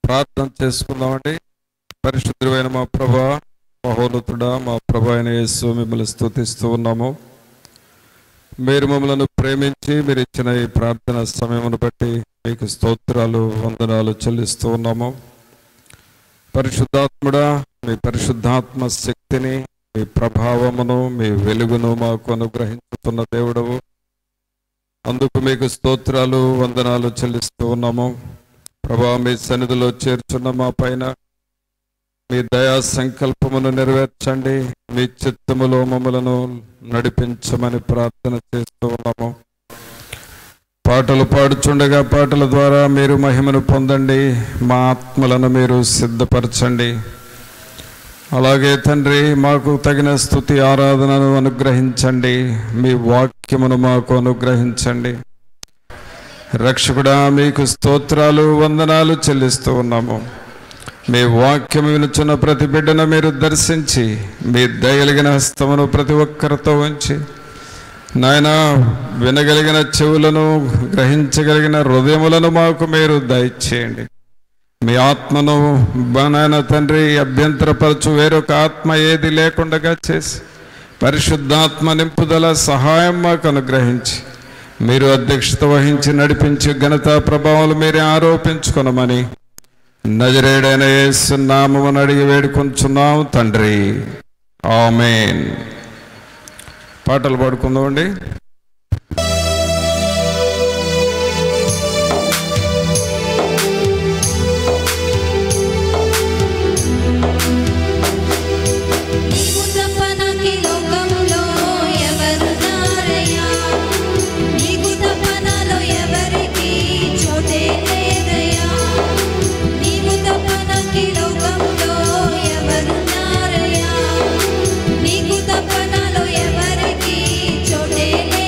ప్రార్థన చేసుకుందామండి. పరిశుద్ధుడైన మా ప్రభువా, మహోన్నతుడా, మా ప్రభు అయిన యేసు, మిమ్మల్ని స్తుతిస్తూ ఉన్నాము. మీరు మమ్మల్ని ప్రేమించి మీరు ఇచ్చిన ఈ ప్రార్థన సమయమును బట్టి మీకు స్తోత్రాలు, వందనాలు చెల్లిస్తూ ఉన్నాము. పరిశుద్ధాత్ముడా, మీ పరిశుద్ధాత్మ శక్తిని, మీ ప్రభావమును, మీ వెలుగును మాకు అనుగ్రహించుతున్న దేవుడవు. అందుకు మీకు స్తోత్రాలు, వందనాలు చెల్లిస్తూ ఉన్నాము. ప్రభా, మీ సన్నిధిలో చేర్చున్న మా పైన మీ దయా సంకల్పమును నెరవేర్చండి. మీ చిత్తములో మమ్మలను నడిపించమని ప్రార్థన చేస్తూ ఉన్నాము. పాటలు పాడుచుండగా పాటల ద్వారా మీరు మహిమను పొందండి. మా ఆత్మలను మీరు సిద్ధపరచండి. అలాగే తండ్రి, మాకు తగిన స్తుతి ఆరాధనను అనుగ్రహించండి. మీ వాక్యమును మాకు అనుగ్రహించండి. రక్షకుడా, మీకు స్తోత్రాలు, వందనాలు చెల్లిస్తూ ఉన్నాము. మీ వాక్యం వినుచున్న ప్రతి బిడ్డను మీరు దర్శించి మీ దయగలిగిన హస్తమును ప్రతి ఒక్కరితో ఉంచి, నాయన, వినగలిగిన చెవులను, గ్రహించగలిగిన హృదయములను మాకు మీరు దయచేయండి. మీ ఆత్మను నాయన తండ్రి అభ్యంతరపరచు వేరొక ఆత్మ ఏది లేకుండా చేసి పరిశుద్ధాత్మ నింపుదల సహాయం మాకు అనుగ్రహించి మీరు అధ్యక్షత వహించి నడిపించి ఘనత ప్రభావాలు మీరే ఆరోపించుకొనమని నజరేయుడైన యేసు నామమున అడిగి వేడుకొంచున్నాం తండ్రి, ఆమేన్. పాటలు పాడుకుందామండి. నీకు తప్పనలో ఎవరికి చోటే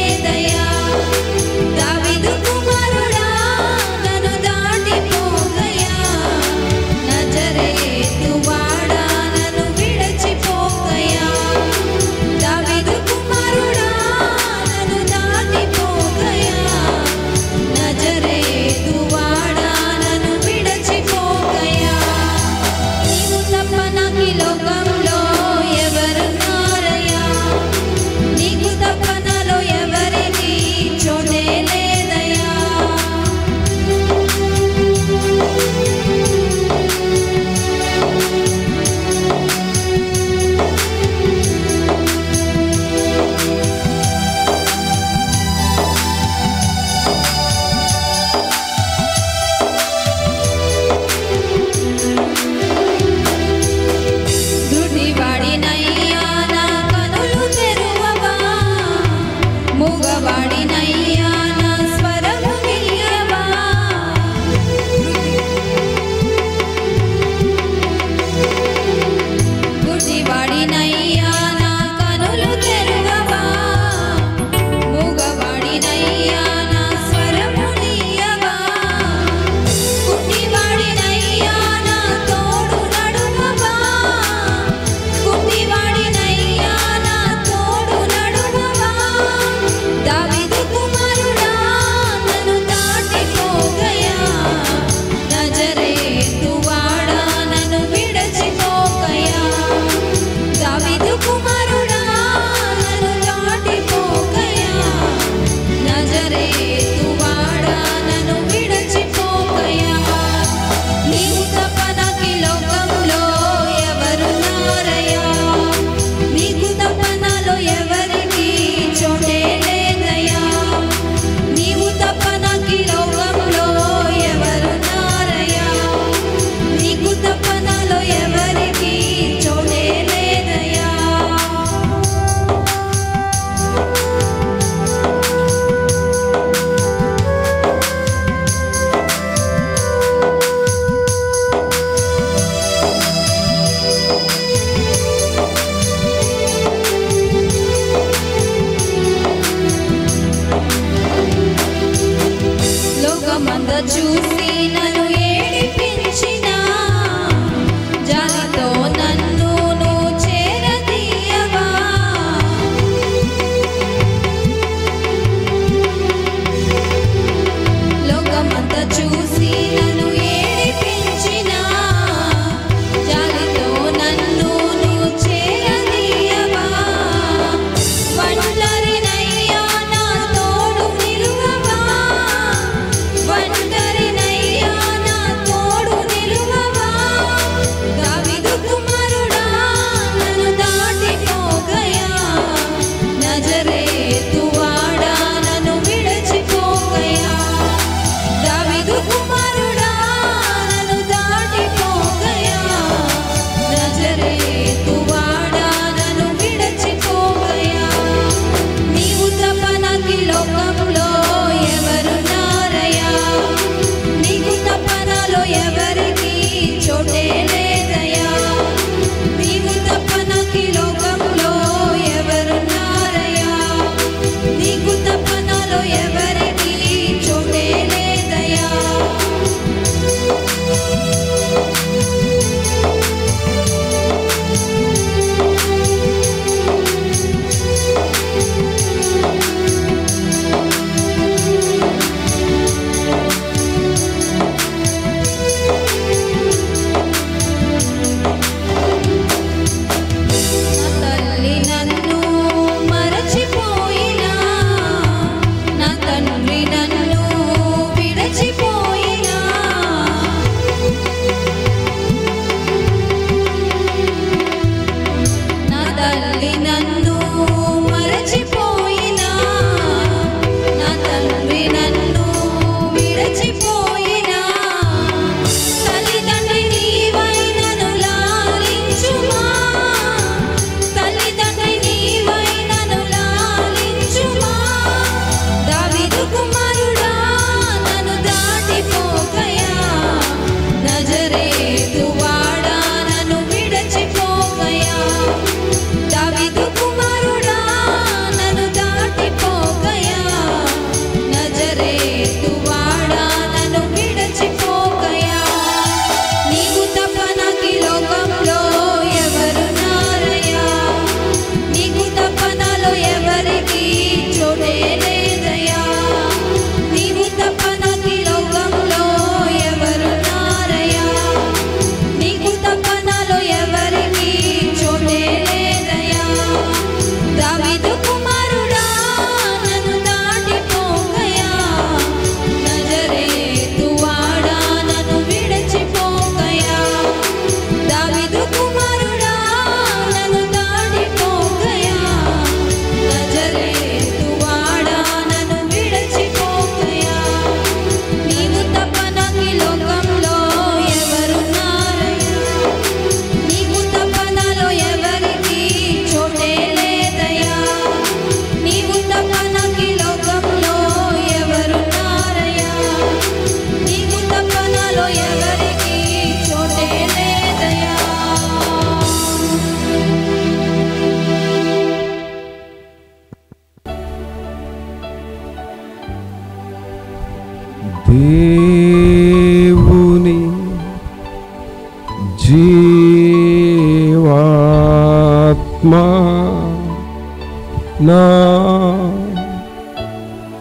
నా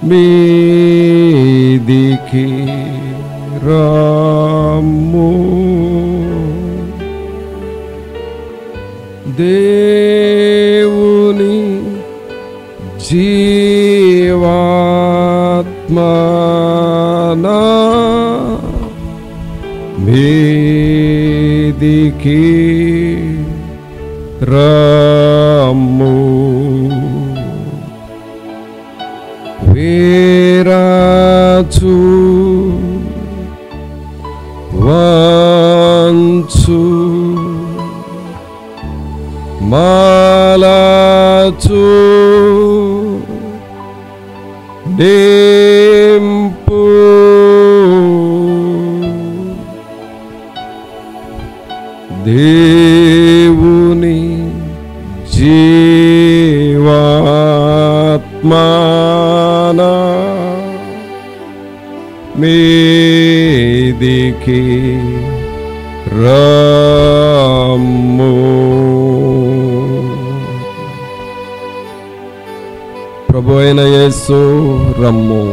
మీదికి రమ్ము దేవుని జీవాత్మ నా మీదికి రమ్ము వీరాచు వంచు మాలాచు నింపు దేవుని జీవాత్మనా మీదికి రమ్ము. ప్రభు అయిన యేసు రమ్ము.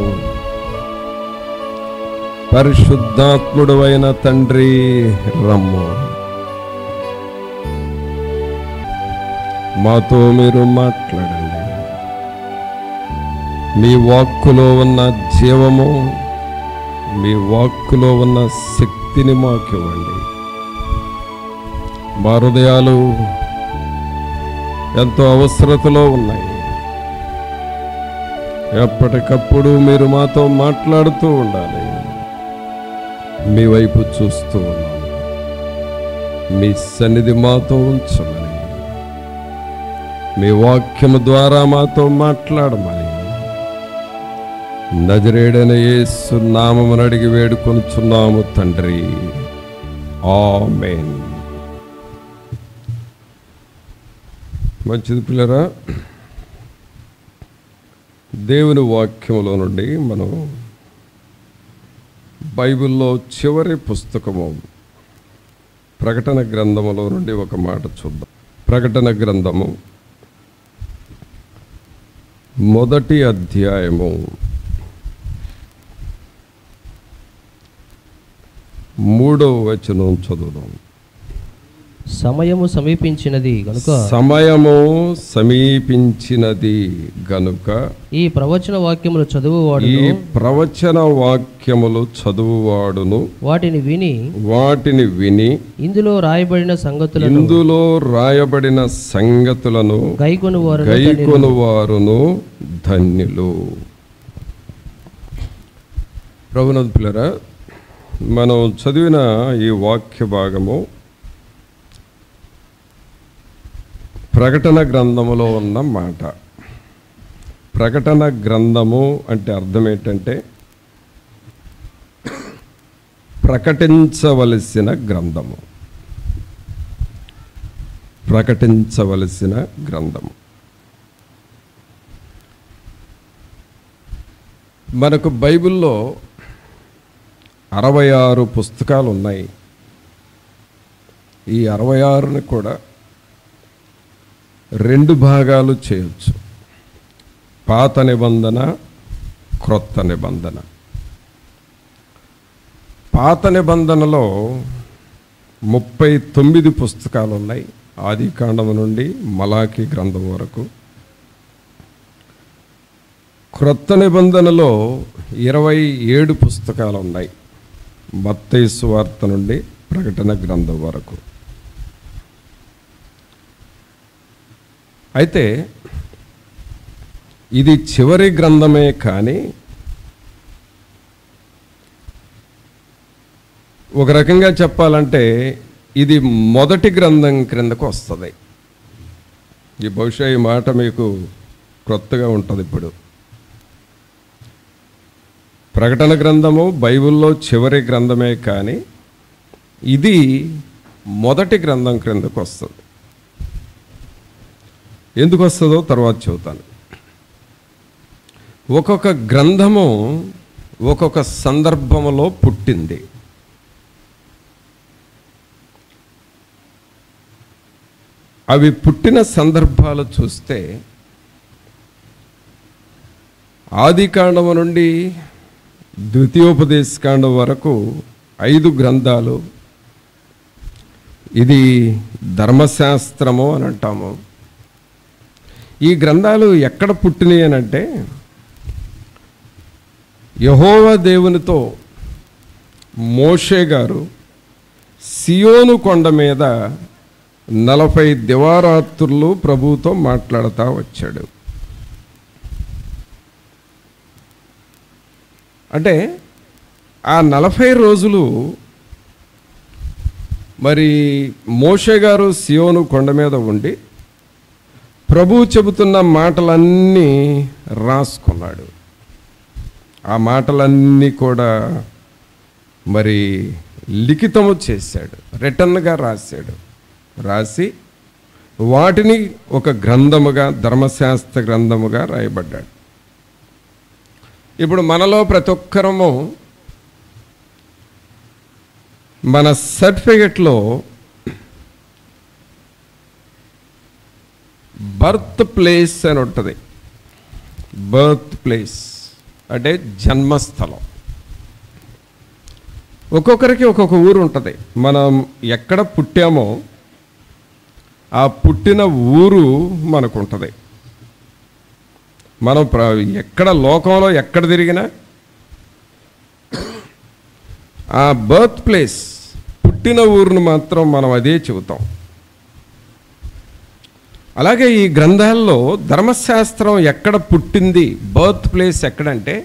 పరిశుద్ధాత్ముడు అయిన తండ్రి రమ్ము. మాతో మీరు మాట్లాడండి. మీ వాక్కులో ఉన్న జీవము, మీ వాక్కులో ఉన్న శక్తిని మాకు ఇవ్వండి. మా హృదయాలు ఎంతో అవసరతలో ఉన్నాయి. ఎప్పటికప్పుడు మీరు మాతో మాట్లాడుతూ ఉండాలి. మీ వైపు చూస్తూ ఉన్నాము. మీ సన్నిధి మాతో ఉంచమని, మీ వాక్యము ద్వారా మాతో మాట్లాడమని నజరేయుడైన యేసు నామమున అడిగి వేడుకొనుచున్నాము తండ్రి. ఆమేన్. మంచిది పిల్లరా, దేవుని వాక్యములో నుండి మనం బైబిల్లో చివరి పుస్తకము ప్రకటన గ్రంథములో నుండి ఒక మాట చూద్దాం. ప్రకటన గ్రంథము మొదటి అధ్యాయము 3వ వచనం చదువుదాం. సమయము సమీపించినది గనుక, సమయము సమీపించినది గనుక ఈ ప్రవచన వాక్యములు చదువువాడును వాటిని విని ఇందులో రాయబడిన సంగతులను గైకొనువారును ధన్యులు. ప్రభునందు పిల్లరా, మనం చదివిన ఈ వాక్య భాగము ప్రకటన గ్రంథములో ఉన్న మాట. ప్రకటన గ్రంథము అంటే అర్థం ఏంటంటే ప్రకటించవలసిన గ్రంథము. ప్రకటించవలసిన గ్రంథము. మనకు బైబిల్లో 66 పుస్తకాలు ఉన్నాయి. ఈ 66ని కూడా 2 భాగాలు చేయొచ్చు. పాత నిబంధన, క్రొత్త నిబంధన. పాత నిబంధనలో 39 పుస్తకాలు ఉన్నాయి, ఆదికాండము నుండి మలాకీ గ్రంథం వరకు. క్రొత్త నిబంధనలో 27 పుస్తకాలు ఉన్నాయి, మత్తయి సువార్త నుండి ప్రకటన గ్రంథం వరకు. అయితే ఇది చివరి గ్రంథమే, కానీ ఒక రకంగా చెప్పాలంటే ఇది మొదటి గ్రంథం క్రిందకు వస్తుంది. ఈ బహుశా ఈ మాట మీకు క్రొత్తగా ఉంటుంది. ఇప్పుడు ప్రకటన గ్రంథము బైబిల్లో చివరి గ్రంథమే, కానీ ఇది మొదటి గ్రంథం క్రిందకు వస్తుంది. ఎందుకు వస్తుందో తర్వాత చెబుతాను. ఒక్కొక్క గ్రంథము ఒక్కొక్క సందర్భంలో పుట్టింది. అవి పుట్టిన సందర్భాలు చూస్తే ఆదికాండము నుండి ద్వితీయోపదేశకాండం వరకు 5 గ్రంథాలు. ఇది ధర్మశాస్త్రము అని అంటాము. ఈ గ్రంథాలు ఎక్కడ పుట్టినాయి అని అంటే, యెహోవా దేవునితో మోషే గారు సియోను కొండ మీద 40 దివారాత్రులు ప్రభువుతో మాట్లాడుతూ వచ్చాడు. అంటే ఆ 40 రోజులు మరి మోషే గారు సియోను కొండ మీద ఉండి ప్రభువు చెబుతున్న మాటలన్నీ రాసుకున్నాడు. ఆ మాటలన్నీ కూడా మరి లిఖితము చేశాడు, రిటర్న్గా రాశాడు. రాసి వాటిని ఒక గ్రంథముగా, ధర్మశాస్త్ర గ్రంథముగా రాయబడ్డాడు. ఇప్పుడు మనలో ప్రతి ఒక్కరము మన సర్టిఫికెట్లో బర్త్ ప్లేస్ అని ఉంటుంది. బర్త్ ప్లేస్ అంటే జన్మస్థలం. ఒక్కొక్కరికి ఒక్కొక్క ఊరు ఉంటుంది. మనం ఎక్కడ పుట్టామో ఆ పుట్టిన ఊరు మనకు ఉంటుంది. మనం ఎక్కడ లోకంలో ఎక్కడ తిరిగినా ఆ బర్త్ ప్లేస్, పుట్టిన ఊరును మాత్రం మనం అదే చెబుతాం. అలాగే ఈ గ్రంథాల్లో ధర్మశాస్త్రం ఎక్కడ పుట్టింది, బర్త్ ప్లేస్ ఎక్కడంటే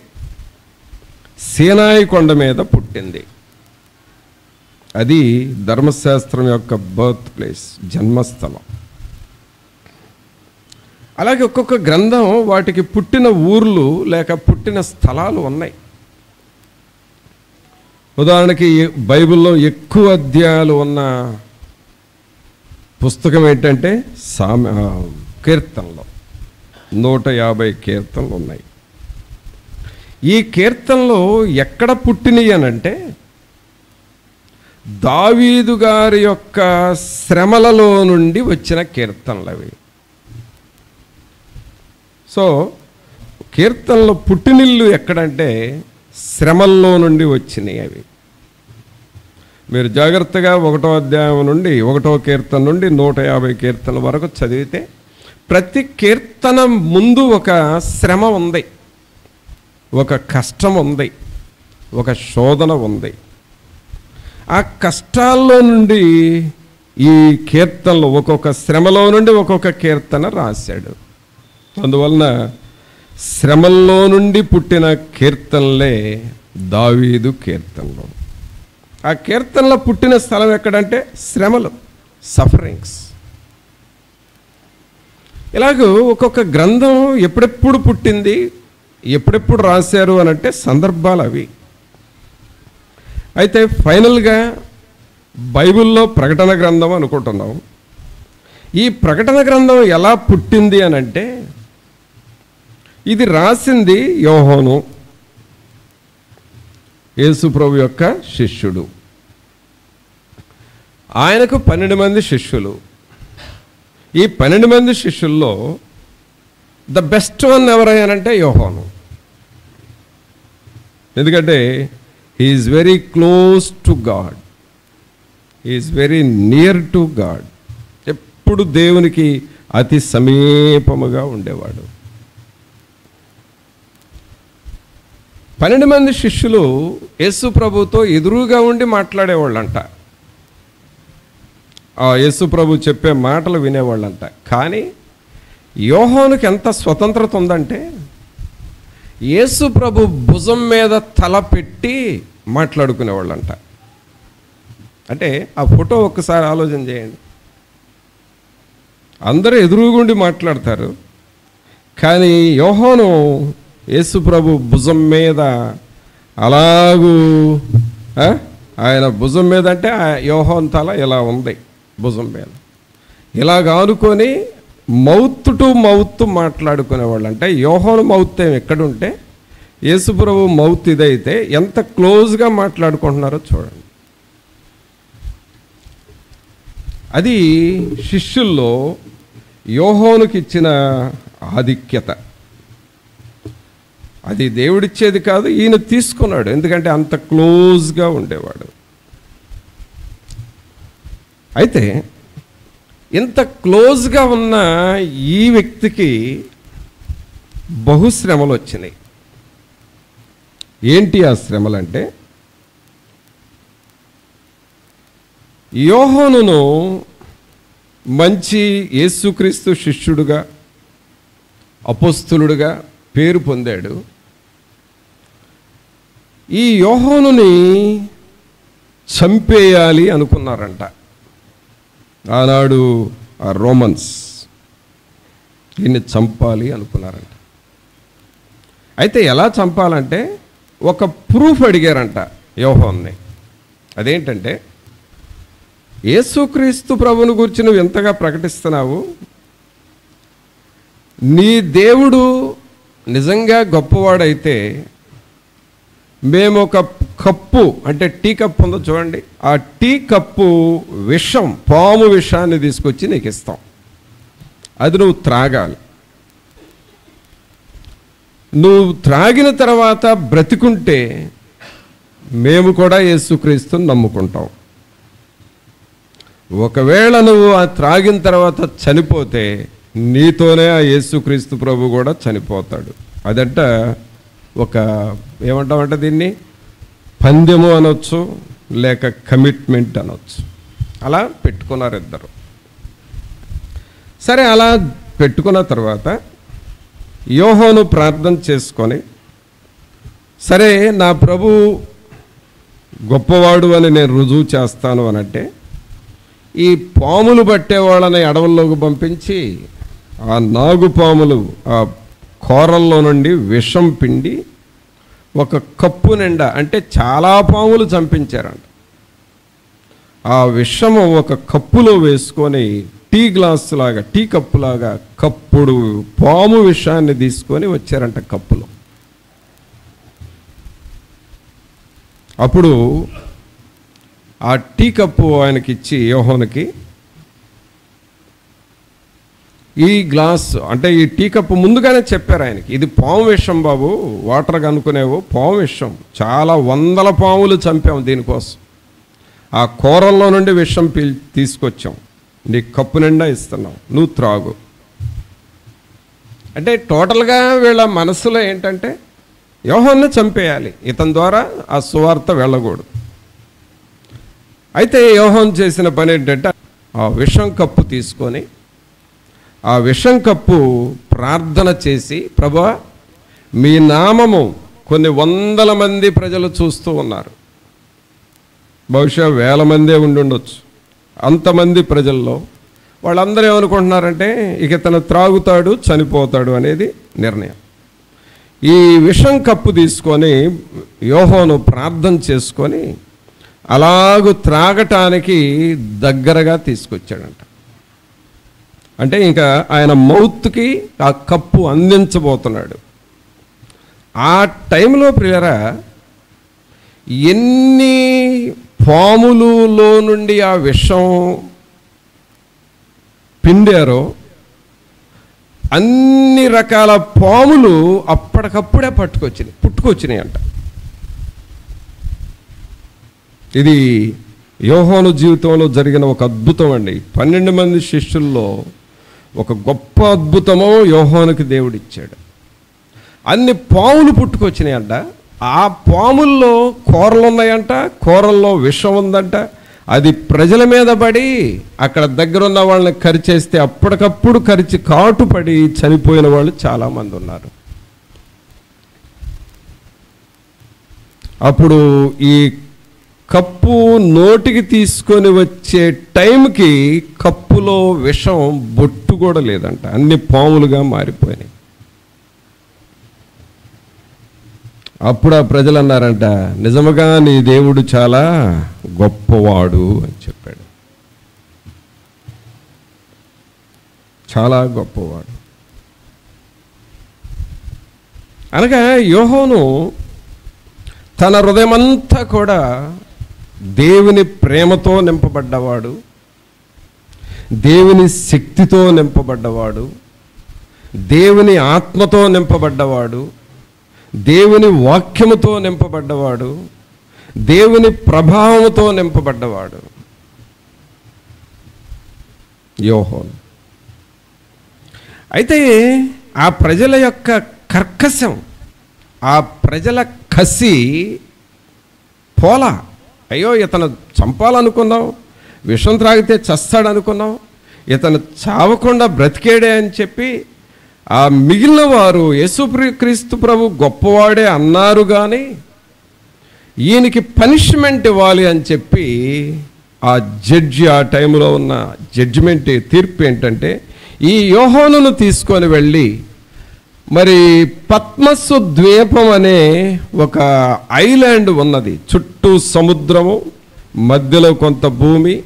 సీనాయి కొండ మీద పుట్టింది. అది ధర్మశాస్త్రం యొక్క బర్త్ ప్లేస్, జన్మస్థలం. అలాగే ఒక్కొక్క గ్రంథం వాటికి పుట్టిన ఊర్లు లేక పుట్టిన స్థలాలు ఉన్నాయి. ఉదాహరణకి బైబిల్లో ఎక్కువ అధ్యాయాలు ఉన్న పుస్తకం ఏంటంటే కీర్తనలు. 150 కీర్తనలు ఉన్నాయి. ఈ కీర్తనలు ఎక్కడ పుట్టినవి అనంటే దావీదు గారి యొక్క శ్రమలలో నుండి వచ్చిన కీర్తనలు అవి. సో కీర్తనలో పుట్టినిల్లు ఎక్కడంటే శ్రమల్లో నుండి వచ్చినాయి అవి. మీరు జాగ్రత్తగా 1వ అధ్యాయం నుండి 1వ కీర్తన నుండి 150 కీర్తనల వరకు చదివితే ప్రతి కీర్తన ముందు ఒక శ్రమ ఉంది, ఒక కష్టం ఉంది, ఒక శోధన ఉంది. ఆ కష్టాల్లో నుండి ఈ కీర్తనలు, ఒక్కొక్క శ్రమలో నుండి ఒక్కొక్క కీర్తన రాశాడు. అందువలన శ్రమల్లో నుండి పుట్టిన కీర్తనలే దావీదు కీర్తనలు. ఆ కీర్తనలో పుట్టిన స్థలం ఎక్కడంటే శ్రమలు, సఫరింగ్స్. ఇలాగూ ఒక్కొక్క గ్రంథం ఎప్పుడెప్పుడు పుట్టింది, ఎప్పుడెప్పుడు రాశారు అనంటే సందర్భాలు అవి. అయితే ఫైనల్గా బైబిల్లో ప్రకటన గ్రంథం అనుకుంటున్నాం. ఈ ప్రకటన గ్రంథం ఎలా పుట్టింది అనంటే, ఇది రాసింది యోహాను, యేసు ప్రభు యొక్క శిష్యుడు. ఆయనకు 12 మంది శిష్యులు. ఈ 12 మంది శిష్యుల్లో ద బెస్ట్ వన్ ఎవరయ్యానంటే యోహాను. ఎందుకంటే he is very close to God, he is very near to God. ఎప్పుడు దేవునికి అతి సమీపముగా ఉండేవాడు. 12 మంది శిష్యులు యేసు ప్రభుతో ఎదురుగా ఉండి మాట్లాడేవాళ్ళంట. ఆ యేసు ప్రభు చెప్పే మాటలు వినేవాళ్ళంట. కానీ యోహానుకి ఎంత స్వతంత్రత ఉందంటే యేసు ప్రభు భుజం మీద తల పెట్టి మాట్లాడుకునేవాళ్ళంట. అంటే ఆ ఫోటో ఒక్కసారి ఆలోచన చేయండి. అందరూ ఎదురుగుండి మాట్లాడతారు, కానీ యోహాను యేసు ప్రభు భుజం మీద అలాగూ, ఆయన భుజం మీద అంటే యోహాను తల ఇలా ఉంది భుజం మీద, ఇలాగ ఆనుకొని మౌత్ టు మౌత్ మాట్లాడుకునేవాళ్ళు. అంటే యోహాను మౌత్ ఏమి ఎక్కడుంటే యేసు ప్రభు మౌత్ ఇదైతే ఎంత క్లోజ్గా మాట్లాడుకుంటున్నారో చూడండి. అది శిష్యుల్లో యోహానుకి ఇచ్చిన ఆధిక్యత. అది దేవుడిచ్చేది కాదు, ఈయన తీసుకున్నాడు. ఎందుకంటే అంత క్లోజ్గా ఉండేవాడు. అయితే ఇంత క్లోజ్గా ఉన్న ఈ వ్యక్తికి బహుశ్రమలు వచ్చినాయి. ఏంటి ఆ శ్రమలంటే, యోహానును మంచి యేసుక్రీస్తు శిష్యుడుగా, అపోస్తలుడుగా పేరు పొందాడు. ఈ యోహానుని చంపేయాలి అనుకున్నారంట ఆనాడు ఆ రోమన్స్. దీన్ని చంపాలి అనుకున్నారంట. అయితే ఎలా చంపాలంటే ఒక ప్రూఫ్ అడిగారంట యోహానుని. అదేంటంటే, యేసుక్రీస్తు ప్రభువుని గురించి నువ్వు ఎంతగా ప్రకటిస్తున్నావు, నీ దేవుడు నిజంగా గొప్పవాడైతే మేము ఒక కప్పు, అంటే టీ కప్పు ఉందో చూడండి, ఆ టీ కప్పు విషం, పాము విషాన్ని తీసుకొచ్చి నీకు ఇస్తాం, అది నువ్వు త్రాగాలి. నువ్వు త్రాగిన తర్వాత బ్రతికుంటే మేము కూడా యేసుక్రీస్తుని నమ్ముకుంటాం. ఒకవేళ నువ్వు ఆ త్రాగిన తర్వాత చనిపోతే నీతోనే ఆ యేసుక్రీస్తు ప్రభు కూడా చనిపోతాడు. అదంట ఒక ఏమంటామంటే దీన్ని పందెము అనొచ్చు, లేక కమిట్మెంట్ అనొచ్చు. అలా పెట్టుకున్నారు ఇద్దరు. సరే, అలా పెట్టుకున్న తర్వాత యోహాను ప్రార్థన చేసుకొని, సరే నా ప్రభు గొప్పవాడు అని నేను రుజువు చేస్తాను అనంటే, ఈ పాములు పట్టే వాళ్ళని అడవుల్లోకి పంపించి ఆ నాగుపాములు ఆ కోరల్లో నుండి విషం పిండి ఒక కప్పు నిండా, అంటే చాలా పాములు చంపించారంట. ఆ విషము ఒక కప్పులో వేసుకొని టీ గ్లాసు లాగా, టీ కప్పులాగా కప్పుడు పాము విషాన్ని తీసుకొని వచ్చారంట కప్పులో. అప్పుడు ఆ టీ కప్పు ఆయనకి ఇచ్చి, యోహానుకి, ఈ గ్లాస్ అంటే ఈ టీ కప్పు ముందుగానే చెప్పారు ఆయనకి, ఇది పాము విషం బాబు, వాటర్గా అనుకునేవు, పాము విషం, చాలా వందల పాములు చంపాము దీనికోసం, ఆ కూరల్లో నుండి విషం తీసుకొచ్చాం, నీ కప్పు నిండా ఇస్తున్నాం, నువ్వు త్రాగు. అంటే టోటల్గా వీళ్ళ మనసులో ఏంటంటే యోహాన్ని చంపేయాలి, ఇతని ద్వారా ఆ సువార్త వెళ్ళకూడదు. అయితే యోహాను చేసిన పని ఏంటంటే, ఆ విషం కప్పు తీసుకొని ఆ విషం కప్పు ప్రార్థన చేసి, ప్రభువా మీ నామము కొన్ని వందల మంది ప్రజలు చూస్తూ ఉన్నారు, బహుశా వేల మందే ఉండుండొచ్చు, అంతమంది ప్రజల్లో వాళ్ళందరూ ఏమనుకుంటున్నారంటే ఇక ఇతను త్రాగుతాడు, చనిపోతాడు అనేది నిర్ణయం. ఈ విషం కప్పు తీసుకొని యోహాను ప్రార్థన చేసుకొని అలాగూ త్రాగటానికి దగ్గరగా తీసుకొచ్చాడంట. అంటే ఇంకా ఆయన మౌత్కి ఆ కప్పు అందించబోతున్నాడు. ఆ టైంలో ప్రియరా, ఎన్ని పాములలో నుండి ఆ విషం పిండారో అన్ని రకాల పాములు అప్పటికప్పుడే పుట్టుకొచ్చినాయి అంట. ఇది యోహాను జీవితంలో జరిగిన ఒక అద్భుతం అండి. 12 మంది శిష్యుల్లో ఒక గొప్ప అద్భుతమో యోహానుకి దేవుడు ఇచ్చాడు. అన్ని పాములు పుట్టుకొచ్చినాయంట. ఆ పాముల్లో కూరలు ఉన్నాయంట, కూరల్లో విషం ఉందంట. అది ప్రజల మీద పడి అక్కడ దగ్గరున్న వాళ్ళని కరిచేస్తే అప్పటికప్పుడు కరిచి కాటుపడి చనిపోయిన వాళ్ళు చాలామంది ఉన్నారు. అప్పుడు ఈ కప్పు నోటికి తీసుకొని వచ్చే టైంకి కప్పులో విషం బొట్టు కూడా లేదంట, అన్ని పాములుగా మారిపోయినాయి. అప్పుడు ఆ ప్రజలు అన్నారంట, నిజముగా నీ దేవుడు చాలా గొప్పవాడు అని చెప్పాడు. చాలా గొప్పవాడు అనగా యోహాను తన హృదయమంతా కూడా దేవుని ప్రేమతో నింపబడ్డవాడు, దేవుని శక్తితో నింపబడ్డవాడు, దేవుని ఆత్మతో నింపబడ్డవాడు, దేవుని వాక్యముతో నింపబడ్డవాడు, దేవుని ప్రభావముతో నింపబడ్డవాడు యోహాను. అయితే ఆ ప్రజల యొక్క కర్కశం, ఆ ప్రజల కసి పోలా. అయ్యో ఇతను చంపాలనుకున్నాం, విషం త్రాగితే చస్తాడనుకున్నాం, ఇతను చావకుండా బ్రతికేడే అని చెప్పి ఆ మిగిలిన వారు యేసుక్రీస్తు ప్రభు గొప్పవాడే అన్నారు. కానీ ఈయనకి పనిష్మెంట్ ఇవ్వాలి అని చెప్పి ఆ జడ్జి, ఆ టైంలో ఉన్న జడ్జిమెంట్ తీర్పు ఏంటంటే, ఈ యోహానును తీసుకొని వెళ్ళి మరి పద్మస్సు ద్వీపం అనే ఒక ఐలాండ్ ఉన్నది, చుట్టూ సముద్రము, మధ్యలో కొంత భూమి,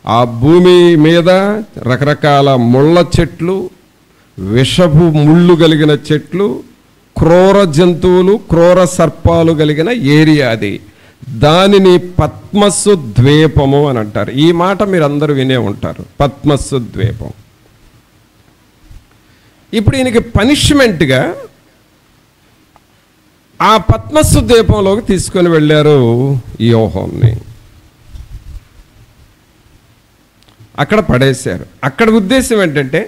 ఆ భూమి మీద రకరకాల ముళ్ళ చెట్లు, విషపు ముళ్ళు కలిగిన చెట్లు, క్రూర జంతువులు, క్రూర సర్పాలు కలిగిన ఏరియా అది. దానిని పద్మస్సు ద్వీపము అని అంటారు. ఈ మాట మీరు అందరూ వినే ఉంటారు, పద్మస్సు ద్వీపం. ఇప్పుడు ఈయనకి పనిష్మెంట్గా ఆ పద్మస్సు ద్వీపంలోకి తీసుకొని వెళ్ళారు ఈ యోహాన్ని. అక్కడ పడేశారు. అక్కడ ఉద్దేశం ఏంటంటే,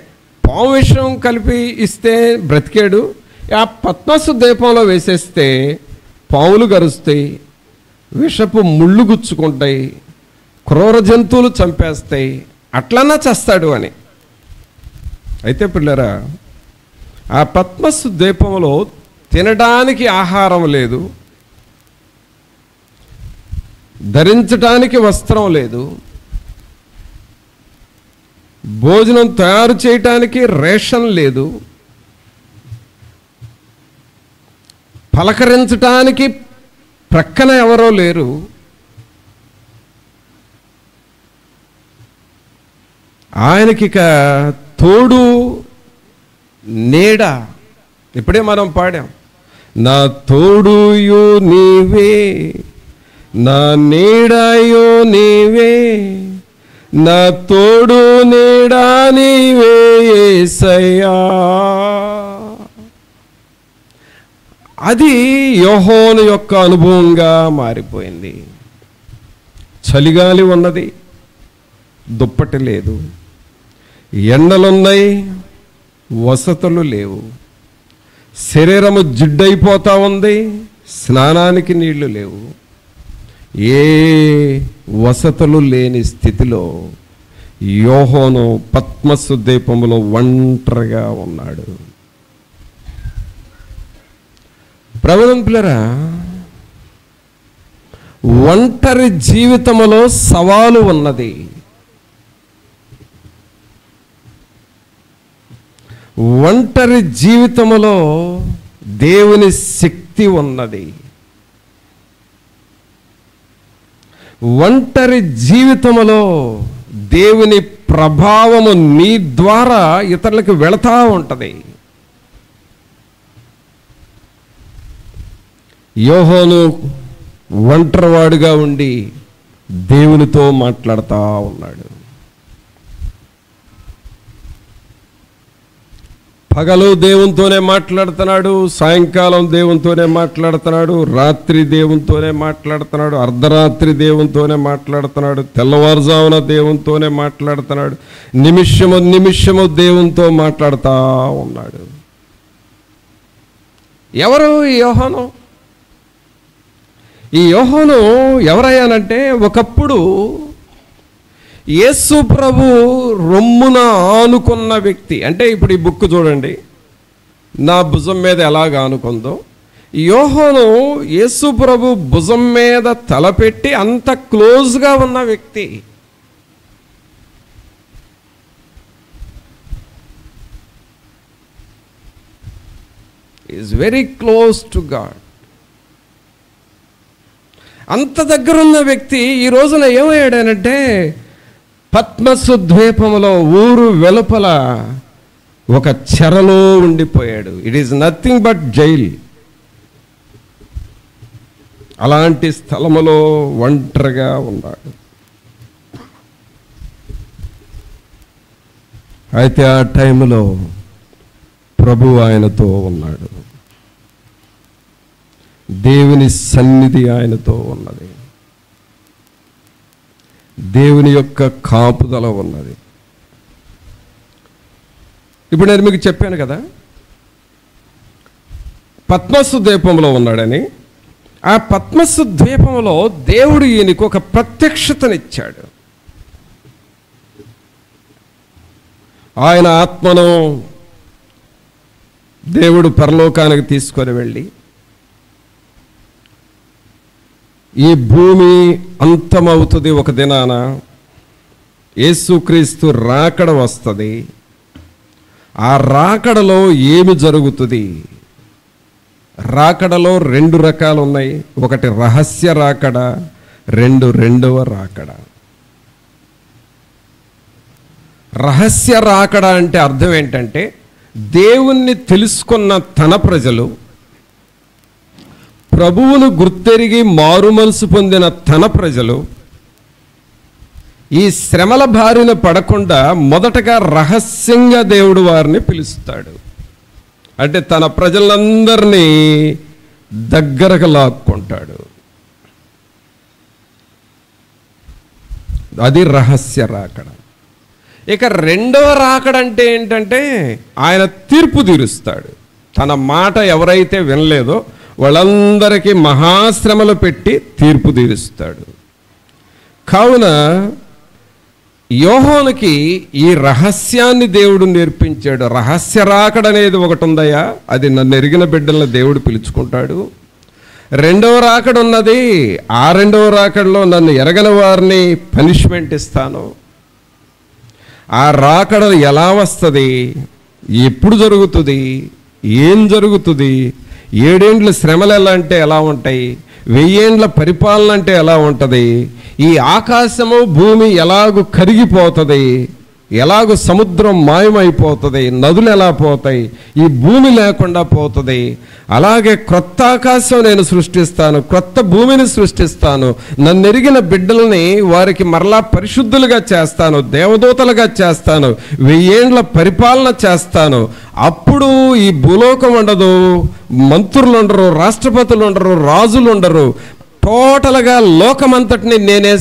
పాము విషం కలిపి ఇస్తే బ్రతికాడు, ఆ పద్మస్సు ద్వీపంలో వేసేస్తే పాములు గరుస్తాయి, విషపు ముళ్ళు గుచ్చుకుంటాయి, క్రూర జంతువులు చంపేస్తాయి, అట్లన్నా చస్తాడు అని. అయితే పిల్లరా, ఆ పద్మస్సు ద్వీపంలో తినడానికి ఆహారం లేదు, ధరించడానికి వస్త్రం లేదు, భోజనం తయారు చేయటానికి రేషన్ లేదు, పలకరించటానికి ప్రక్కన ఎవరో లేరు. ఆయనకిక తోడు నీడ. ఇప్పుడే మనం పాడాం, నా తోడుయో నీవే, నా నీడయో నీవే, నా తోడు నీడా నీవే యేసయ్యా. అది యోహాను యొక్క అనుభవంగా మారిపోయింది. చలిగాలి ఉన్నది, దుప్పటి లేదు, ఎండలున్నాయి, వసతులు లేవు, శరీరము జిడ్డైపోతూ ఉంది, స్నానానికి నీళ్లు లేవు, ఏ వసతులు లేని స్థితిలో యోహాను పద్మస్సు ద్వీపంలో ఒంటరిగా ఉన్నాడు. ప్రభువుని పిల్లరా, ఒంటరి జీవితంలో సవాలు ఉన్నది. ఒంటరి జీవితంలో దేవుని శక్తి ఉన్నది. ఒంటరి జీవితంలో దేవుని ప్రభావము నీ ద్వారా ఇతరులకు వెళతా ఉంటుంది. యోహాను ఒంటరివాడుగా ఉండి దేవునితో మాట్లాడుతూ ఉన్నాడు. పగలు దేవునితోనే మాట్లాడుతున్నాడు, సాయంకాలం దేవునితోనే మాట్లాడుతున్నాడు, రాత్రి దేవునితోనే మాట్లాడుతున్నాడు, అర్ధరాత్రి దేవునితోనే మాట్లాడుతున్నాడు, తెల్లవారుజామున దేవునితోనే మాట్లాడుతున్నాడు, నిమిషము నిమిషము దేవునితో మాట్లాడుతూ ఉన్నాడు. ఎవరు ఈ యోహాను? ఈ యోహాను ఎవరయ్యానంటే, ఒకప్పుడు యేసు ప్రభు రొమ్మున ఆనుకున్న వ్యక్తి. అంటే ఇప్పుడు ఈ బుక్ చూడండి, నా భుజం మీద ఎలాగ ఆనుకుందో, యోహాను యేసు ప్రభు భుజం మీద తలపెట్టి అంత క్లోజ్గా ఉన్న వ్యక్తి. Is very close to God. అంత దగ్గరున్న వ్యక్తి ఈ రోజున ఏమయ్యాడనంటే, పద్మస్సు ద్వీపంలో ఊరు వెలుపల ఒక చెరలో ఉండిపోయాడు. It is nothing but jail. అలాంటి స్థలములో ఒంటరిగా ఉన్నాడు. అయితే ఆ టైంలో ప్రభు ఆయనతో ఉన్నాడు. దేవుని సన్నిధి ఆయనతో ఉన్నది. దేవుని యొక్క కాపుదల ఉన్నది. ఇప్పుడు నేను మీకు చెప్పాను కదా, పద్మసు ద్వీపంలో ఉన్నాడని. ఆ పద్మసు ద్వీపంలో దేవుడు ఈయనకు ఒక ప్రత్యక్షతనిచ్చాడు. ఆయన ఆత్మను దేవుడు పరలోకానికి తీసుకొని వెళ్ళి, ఈ భూమి అంతమవుతుంది ఒక దినాన, యేసుక్రీస్తు రాకడ వస్తుంది. ఆ రాకడలో ఏమి జరుగుతుంది? రాకడలో 2 రకాలు ఉన్నాయి. ఒకటి రహస్య రాకడ, రెండవ రాకడ. రహస్య రాకడ అంటే అర్థం ఏంటంటే, దేవుణ్ణి తెలుసుకున్న తన ప్రజలు, ప్రభువును గుర్తెరిగి మారు మనసు పొందిన తన ప్రజలు ఈ శ్రమల బారిన పడకుండా మొదటగా రహస్యంగా దేవుడు వారిని పిలుస్తాడు. అంటే తన ప్రజలందరినీ దగ్గరకు లాక్కుంటాడు. అది రహస్య రాకడ. ఇక రెండవ రాకడ అంటే ఏంటంటే, ఆయన తీర్పు తీరుస్తాడు. తన మాట ఎవరైతే వినలేదో వాళ్ళందరికీ మహాశ్రమలు పెట్టి తీర్పు తీరుస్తాడు. కావున యోహానుకి ఈ రహస్యాన్ని దేవుడు నేర్పించాడు. రహస్య రాకడ అనేది ఒకటి ఉందయ్యా, అది నన్ను ఎరిగిన బిడ్డలను దేవుడు పిలుచుకుంటాడు. రెండవ రాకడ ఉన్నది. ఆ రెండవ రాకడలో నన్ను ఎరగని వారిని పనిష్మెంట్ ఇస్తాను. ఆ రాకడ ఎలా వస్తుంది, ఎప్పుడు జరుగుతుంది, ఏం జరుగుతుంది, 7 ఏండ్ల శ్రమలు ఎలా అంటే ఎలా ఉంటాయి, 1000 ఏండ్ల పరిపాలన అంటే ఎలా ఉంటుంది, ఈ ఆకాశము భూమి ఎలాగూ కరిగిపోతుంది, ఎలాగూ సముద్రం మాయమైపోతుంది, నదులు ఎలా పోతాయి, ఈ భూమి లేకుండా పోతుంది, అలాగే క్రొత్త ఆకాశం నేను సృష్టిస్తాను, క్రొత్త భూమిని సృష్టిస్తాను, నన్ను ఎరిగిన బిడ్డలని వారికి మరలా పరిశుద్ధులుగా చేస్తాను, దేవదూతలుగా చేస్తాను, 1000 ఏండ్ల పరిపాలన చేస్తాను. అప్పుడు ఈ భూలోకం ఉండదు, మంత్రులు ఉండరు, రాష్ట్రపతులు ఉండరు, రాజులు ఉండరు, టోటల్గా లోకమంతటిని నేనే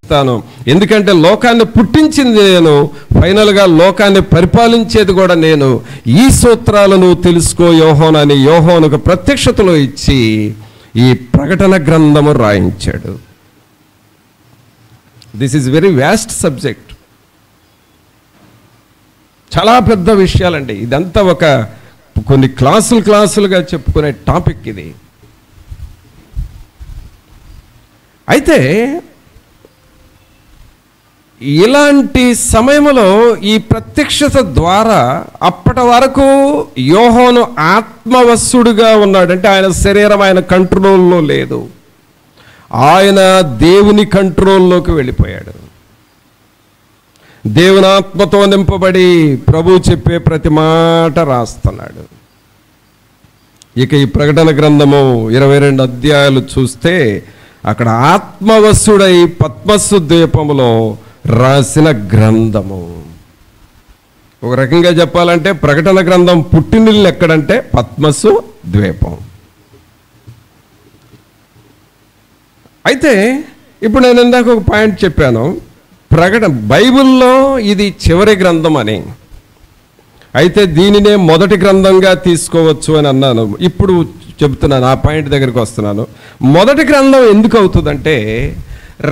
స్తాను. ఎందుకంటే లోకాన్ని పుట్టించింది నేను, ఫైనల్గా లోకాన్ని పరిపాలించేది కూడా నేను. ఈ సూత్రాలను తెలుసుకో యోహాను అని యోహానుకు ప్రత్యక్షతలో ఇచ్చి ఈ ప్రకటన గ్రంథము రాయించాడు. This is very vast subject. చాలా పెద్ద విషయాలండి. ఇదంతా ఒక కొన్ని క్లాసులుగా చెప్పుకునే టాపిక్ ఇది. అయితే ఇలాంటి సమయంలో ఈ ప్రత్యక్షత ద్వారా అప్పటి వరకు యోహాను ఆత్మవశుడుగా ఉన్నాడు. అంటే ఆయన శరీరం ఆయన కంట్రోల్లో లేదు, ఆయన దేవుని కంట్రోల్లోకి వెళ్ళిపోయాడు. దేవుని ఆత్మతో నింపబడి ప్రభు చెప్పే ప్రతి మాట రాస్తున్నాడు. ఇక ఈ ప్రకటన గ్రంథము 22 అధ్యాయాలు చూస్తే అక్కడ ఆత్మవశుడై పద్మసు ద్వీపములో రాసిన గ్రంథము. ఒక రకంగా చెప్పాలంటే ప్రకటన గ్రంథం పుట్టినిల్లు ఎక్కడంటే పద్మసు ద్వీపం. అయితే ఇప్పుడు నేను ఇందాక ఒక పాయింట్ చెప్పాను, బైబిల్లో ఇది చివరి గ్రంథం అని. అయితే దీనినే మొదటి గ్రంథంగా తీసుకోవచ్చు అని అన్నాను. ఇప్పుడు చెబుతున్నాను, ఆ పాయింట్ దగ్గరికి వస్తున్నాను. మొదటి గ్రంథం ఎందుకు అవుతుందంటే,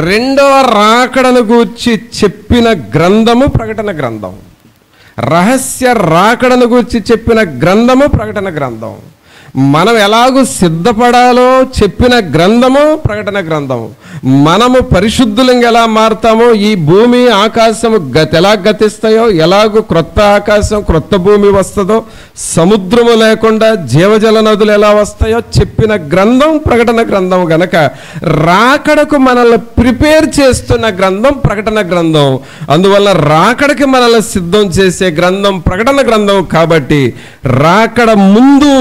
రెండవ రాకడను గూర్చి చెప్పిన గ్రంథము ప్రకటన గ్రంథం, రహస్య రాకడను గూర్చి చెప్పిన గ్రంథము ప్రకటన గ్రంథం, మనం ఎలాగూ సిద్ధపడాలో చెప్పిన గ్రంథము ప్రకటన గ్రంథం, మనము పరిశుద్ధులంగా ఎలా మారుతామో, ఈ భూమి ఆకాశము ఎలా గతిస్తాయో, ఎలాగూ క్రొత్త ఆకాశం క్రొత్త భూమి వస్తుందో, సముద్రము లేకుండా జీవజల నదులు ఎలా వస్తాయో చెప్పిన గ్రంథం ప్రకటన గ్రంథం. గనక రాకడకు మనల్ని ప్రిపేర్ చేస్తున్న గ్రంథం ప్రకటన గ్రంథం. అందువల్ల రాకడకి మనల్ని సిద్ధం చేసే గ్రంథం ప్రకటన గ్రంథం. కాబట్టి రాకడ ముందు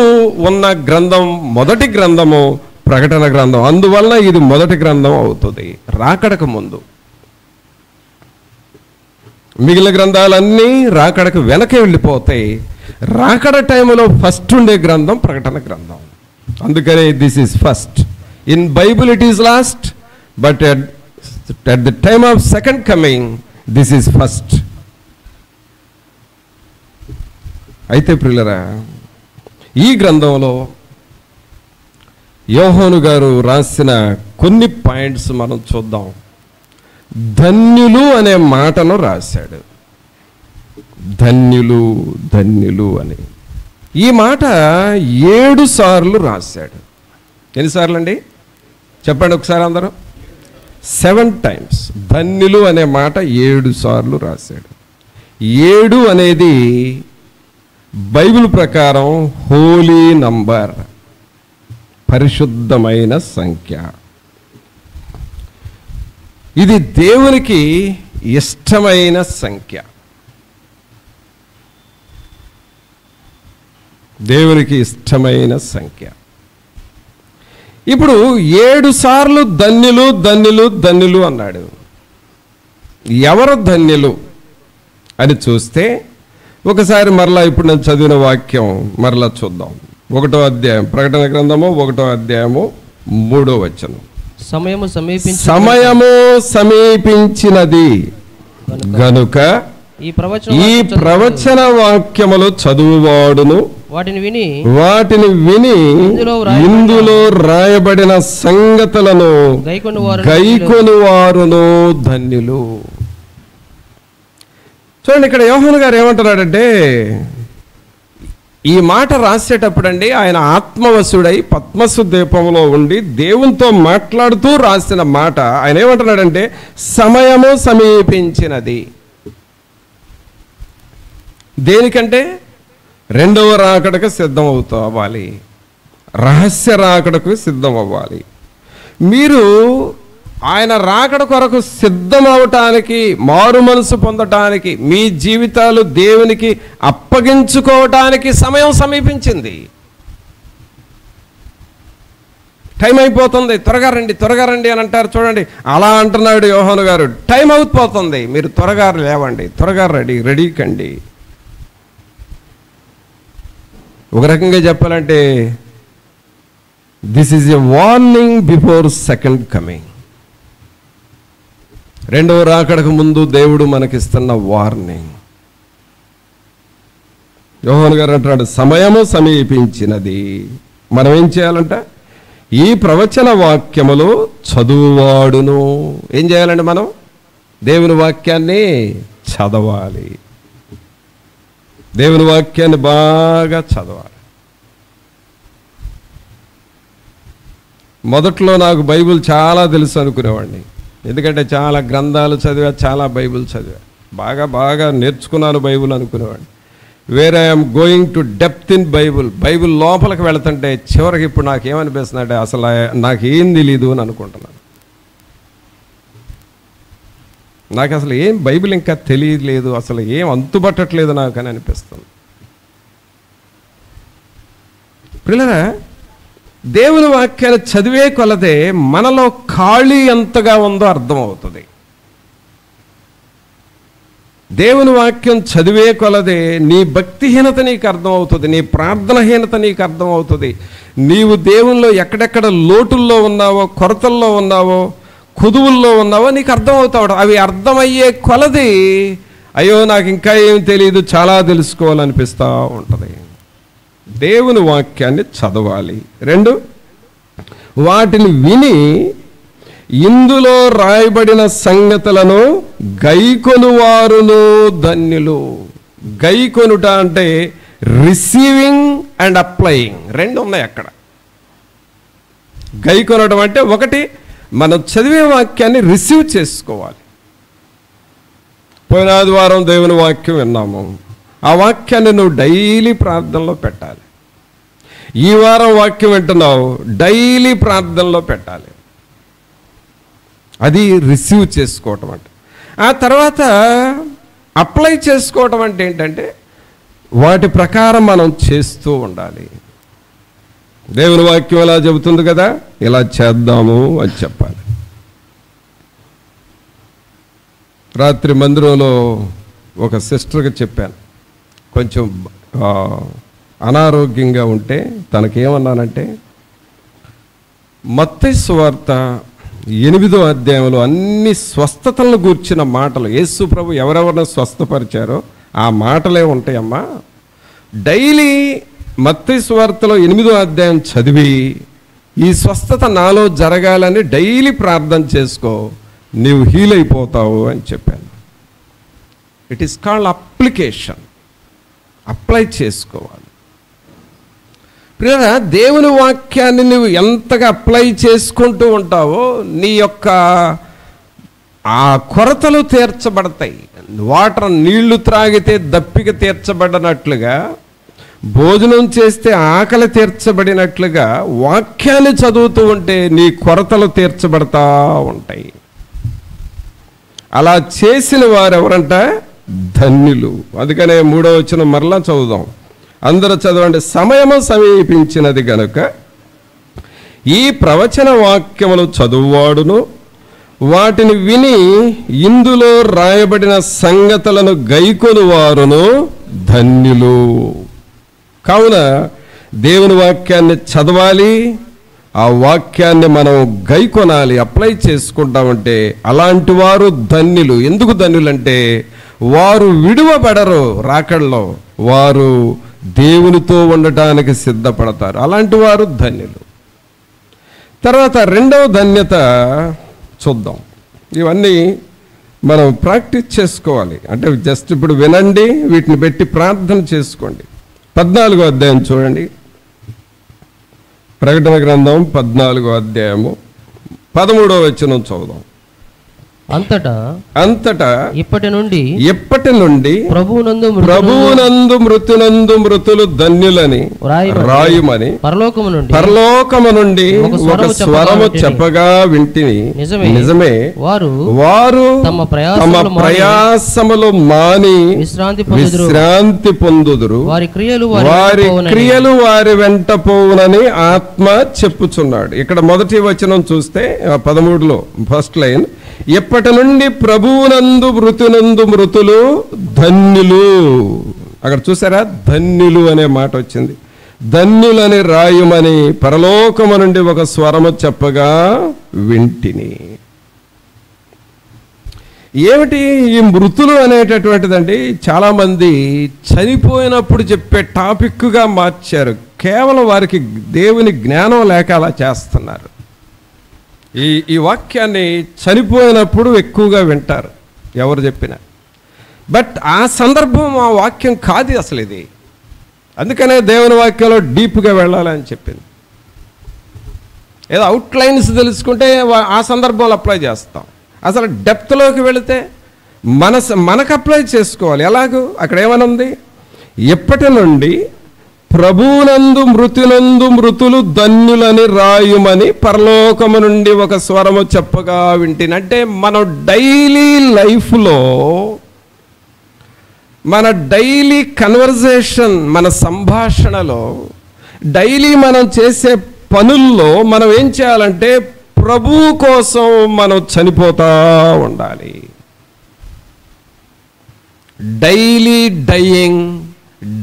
ఉన్న గ్రంథం మొదటి గ్రంథము ప్రకటన గ్రంథం. అందువల్ల ఇది మొదటి గ్రంథం అవుతుంది రాకడకు ముందు. మిగిలిన గ్రంథాలన్నీ రాకడకు వెనకే వెళ్ళిపోతాయి. రాకడ టైంలో ఫస్ట్ ఉండే గ్రంథం ప్రకటన గ్రంథం. అందుకనే this is first. In Bible it is lost, but at the time of second coming, this is first. అయితే ప్రియులరా, ఈ గ్రంథంలో యోహాను గారు రాసిన కొన్ని పాయింట్స్ మనం చూద్దాం. ధన్యులు అనే మాటను రాశాడు. ధన్యులు ధన్యులు అని ఈ మాట 7 సార్లు రాశాడు. ఎన్నిసార్లు అండి చెప్పండి ఒకసారి అందరూ? 7 times. ధన్యులు అనే మాట 7 సార్లు రాశాడు. 7 అనేది బైబిల్ ప్రకారం హోలీ నంబర్, పరిశుద్ధమైన సంఖ్య. ఇది దేవునికి ఇష్టమైన సంఖ్య. దేవునికి ఇష్టమైన సంఖ్య. ఇప్పుడు 7 సార్లు ధన్యులు ధన్యులు ధన్యులు అన్నాడు. ఎవరు ధన్యులు అని చూస్తే ఒకసారి మరలా ఇప్పుడు నేను చదివిన వాక్యం మరలా చూద్దాం. 1వ అధ్యాయం, ప్రకటన గ్రంథము 1వ అధ్యాయము 3వ వచనం. సమయము సమీపించినది గనుక ఈ ప్రవచన వాక్యములు చదువువాడును వాటిని విని ఇందులో రాయబడిన సంగతులను గైకొని వారును ధన్యులు. చూడండి, ఇక్కడ యోహాను గారు ఏమంటున్నాడంటే, ఈ మాట రాసేటప్పుడండి ఆయన ఆత్మవశుడై పద్మసు దీపంలో ఉండి దేవునితో మాట్లాడుతూ రాసిన మాట. ఆయన ఏమంటున్నాడంటే, సమయము సమీపించినది. దేనికంటే రెండవ రాకడకు సిద్ధం అవ్వాలి, రహస్య రాకడకు సిద్ధం అవ్వాలి. మీరు ఆయన రాకడ కొరకు సిద్ధం అవటానికి, మారు మనసు పొందటానికి, మీ జీవితాలు దేవునికి అప్పగించుకోవటానికి సమయం సమీపించింది. టైం అయిపోతుంది, త్వరగా రండి అని అంటారు. చూడండి, అలా అంటున్నాడు యోహాను గారు. టైం అయిపోతుంది, మీరు త్వరగా లేవండి, త్వరగా రెడీ కండి. ఒక రకంగా చెప్పాలంటే this is a warning before second coming. రెండవ రాకడకు ముందు దేవుడు మనకిస్తున్న వార్నింగ్. యోహాను గారు అంటున్నాడు, సమయము సమీపించినది. మనం ఏం చేయాలంట? ఈ ప్రవచన వాక్యములు చదువువాడును. ఏం చేయాలండి? మనం దేవుని వాక్యాన్ని చదవాలి. దేవుని వాక్యాన్ని బాగా చదవాలి. మొదట్లో నాకు బైబిల్ చాలా తెలుసు అనుకునేవాడిని. ఎందుకంటే చాలా గ్రంథాలు చదివా, చాలా బైబిల్ చదివా, బాగా నేర్చుకున్నాను బైబిల్ అనుకునేవాడిని. Where I'm going to depth in Bible లోపలికి వెళుతుంటే చివరికి ఇప్పుడు నాకేమనిపిస్తుందంటే అసలు నాకేం తెలీదు అని అనుకుంటున్నాను. నాకు అసలు ఏం బైబిల్ ఇంకా తెలియలేదు, అసలు ఏం అంతుపట్టట్లేదు నాకు అని అనిపిస్తుంది. పిల్లరా, దేవుని వాక్యాన్ని చదివే కొలదే మనలో ఖాళీ ఎంతగా ఉందో అర్థమవుతుంది. దేవుని వాక్యం చదివే కొలదే నీ భక్తిహీనత నీకు అర్థమవుతుంది, నీ ప్రార్థనహీనత నీకు అర్థమవుతుంది. నీవు దేవునిలో ఎక్కడెక్కడ లోటుల్లో ఉన్నావో, కొరతల్లో ఉన్నావో, కుదువుల్లో ఉన్నావో నీకు అర్థమవుతాడు. అవి అర్థమయ్యే కొలది అయ్యో నాకు ఇంకా ఏం తెలియదు, చాలా తెలుసుకోవాలనిపిస్తూ ఉంటుంది. దేవుని వాక్యాన్ని చదవాలి. 2, వాటిని విని ఇందులో రాయబడిన సంగతులను గైకొనువారును ధన్యులు. గైకొనుట అంటే రిసీవింగ్ అండ్ అప్లయింగ్ 2 ఉన్నాయి అక్కడ. గైకొనడం అంటే ఒకటి, మనం చదివే వాక్యాన్ని రిసీవ్ చేసుకోవాలి. పోయిన ఆదివారం దేవుని వాక్యం విన్నాము. ఆ వాక్యాన్ని నువ్వు డైలీ ప్రార్థనలో పెట్టాలి. ఈ వారం వాక్యం వింటున్నావు, డైలీ ప్రార్థనలో పెట్టాలి. అది రిసీవ్ చేసుకోవటం అంటే. ఆ తర్వాత అప్లై చేసుకోవటం అంటే ఏంటంటే వాటి ప్రకారం మనం చేస్తూ ఉండాలి. దేవుని వాక్యం ఎలా చెబుతుంది కదా, ఇలా చేద్దాము అని చెప్పాలి. రాత్రి మందిరంలో ఒక సిస్టర్కి చెప్పాను, కొంచెం అనారోగ్యంగా ఉంటే తనకేమన్నానంటే, మత్తయి సువార్త 8వ అధ్యాయంలో అన్ని స్వస్థతలను గూర్చిన మాటలు, యేసు ప్రభు ఎవరెవరిని స్వస్థపరిచారో ఆ మాటలే ఉంటాయమ్మా. డైలీ మత్తయి సువార్తలో 8వ అధ్యాయం చదివి ఈ స్వస్థత నాలో జరగాలని డైలీ ప్రార్థన చేసుకో, నీవు హీల్ అయిపోతావు అని చెప్పాను. It is called application. Apply చేసుకోవాలి. ప్రియరా, దేవుని వాక్యాన్ని నువ్వు ఎంతగా అప్లై చేసుకుంటూ ఉంటావో నీ యొక్క ఆ కొరతలు తీర్చబడతాయి. వాటర్ నీళ్లు త్రాగితే దప్పిక తీర్చబడినట్లుగా, భోజనం చేస్తే ఆకలి తీర్చబడినట్లుగా వాక్యాన్ని చదువుతూ ఉంటే నీ కొరతలు తీర్చబడతా ఉంటాయి. అలా చేసిన వారు ఎవరంట? ధన్యులు. అందుకనే 3వ వచనం మరలా చదువుదాం, అందరూ చదవండి. సమయము సమీపించినది గనుక ఈ ప్రవచన వాక్యములు చదువువాడును వాటిని విని ఇందులో రాయబడిన సంగతులను గైకొను వారును ధన్యులు. కావున దేవుని వాక్యాన్ని చదవాలి, ఆ వాక్యాన్ని మనం గైకొనాలి, అప్లై చేసుకుంటామంటే అలాంటి వారు ధన్యులు. ఎందుకు ధన్యులంటే వారు విడువబడరు, రాకడలో వారు దేవునితో ఉండటానికి సిద్ధపడతారు. అలాంటి వారు ధన్యులు. తర్వాత 2వ ధన్యత చూద్దాం. ఇవన్నీ మనం ప్రాక్టీస్ చేసుకోవాలి. అంటే జస్ట్ ఇప్పుడు వినండి, వీటిని పెట్టి ప్రార్థన చేసుకోండి. 14వ అధ్యాయం చూడండి, ప్రకటన గ్రంథం 14వ అధ్యాయము 13వ వచనం చదువుదాం. అంతటా ఇప్పటి నుండి ప్రభువునందు మృతునందు మృతులు ధన్యులని రాయుమని పరలోకము నుండి ఒక స్వరము చెప్పగా వింటిని. నిజమే, వారు తమ ప్రయాసములు మాని విశ్రాంతి పొందుదురు, వారి క్రియలు వారి వెంట పోవునని ఆత్మ చెప్పుచున్నాడు. ఇక్కడ మొదటి వచనం చూస్తే 13లో ఫస్ట్ లైన్, ఎప్పటి నుండి ప్రభువునందు మృతులు ధన్యులు. అక్కడ చూసారా, ధన్యులు అనే మాట వచ్చింది. ధన్యులని రాయుమని పరలోకము నుండి ఒక స్వరము చెప్పగా వింటిని. ఏమిటి ఈ మృతులు అనేటటువంటిదండి? చాలామంది చనిపోయినప్పుడు చెప్పే టాపిక్గా మార్చారు. కేవలం వారికి దేవుని జ్ఞానం లేక అలా చేస్తున్నారు. ఈ వాక్యాన్ని చనిపోయినప్పుడు ఎక్కువగా వింటారు ఎవరు చెప్పినా. బట్ ఆ సందర్భం ఆ వాక్యం కాదు అసలు ఇది. అందుకనే దేవుని వాక్యంలో డీప్గా వెళ్ళాలని చెప్పింది. ఏదో అవుట్లైన్స్ తెలుసుకుంటే ఆ సందర్భంలో అప్లై చేస్తాం. అసలు డెప్త్లోకి వెళితే మనకు అప్లై చేసుకోవాలి. ఎలాగూ అక్కడ ఏమని ఉంది? ఎప్పటి నుండి ప్రభువునందు మృతులు ధన్యులని రాయుమని పరలోకము నుండి ఒక స్వరము చెప్పగా వింటిని. అంటే మనం డైలీ లైఫ్లో, మన డైలీ కన్వర్జేషన్, మన సంభాషణలో, డైలీ మనం చేసే పనుల్లో మనం ఏం చేయాలంటే ప్రభువు కోసం మనం చనిపోతా ఉండాలి. డైలీ డయింగ్,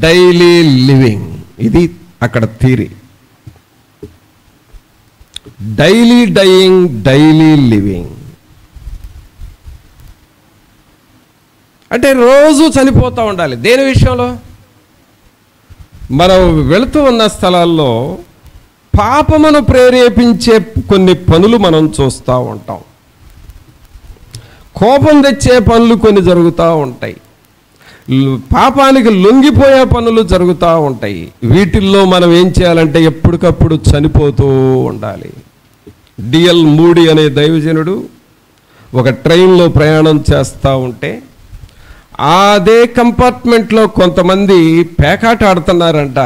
డైలీ లివింగ్, ఇది అక్కడ theory. Daily dying, daily living అంటే రోజు చనిపోతూ ఉండాలి. దేని విషయంలో? మనం వెళుతూ ఉన్న స్థలాల్లో పాపమును ప్రేరేపించే కొన్ని పనులు మనం చూస్తూ ఉంటాం. కోపం తెచ్చే పనులు కొన్ని జరుగుతూ ఉంటాయి. పాపానికి లొంగిపోయే పనులు జరుగుతూ ఉంటాయి. వీటిల్లో మనం ఏం చేయాలంటే ఎప్పటికప్పుడు చనిపోతూ ఉండాలి. డిఎల్ మూడీ అనే దైవజనుడు ఒక ట్రైన్లో ప్రయాణం చేస్తూ ఉంటే అదే కంపార్ట్మెంట్లో కొంతమంది పేకాట ఆడుతున్నారంట.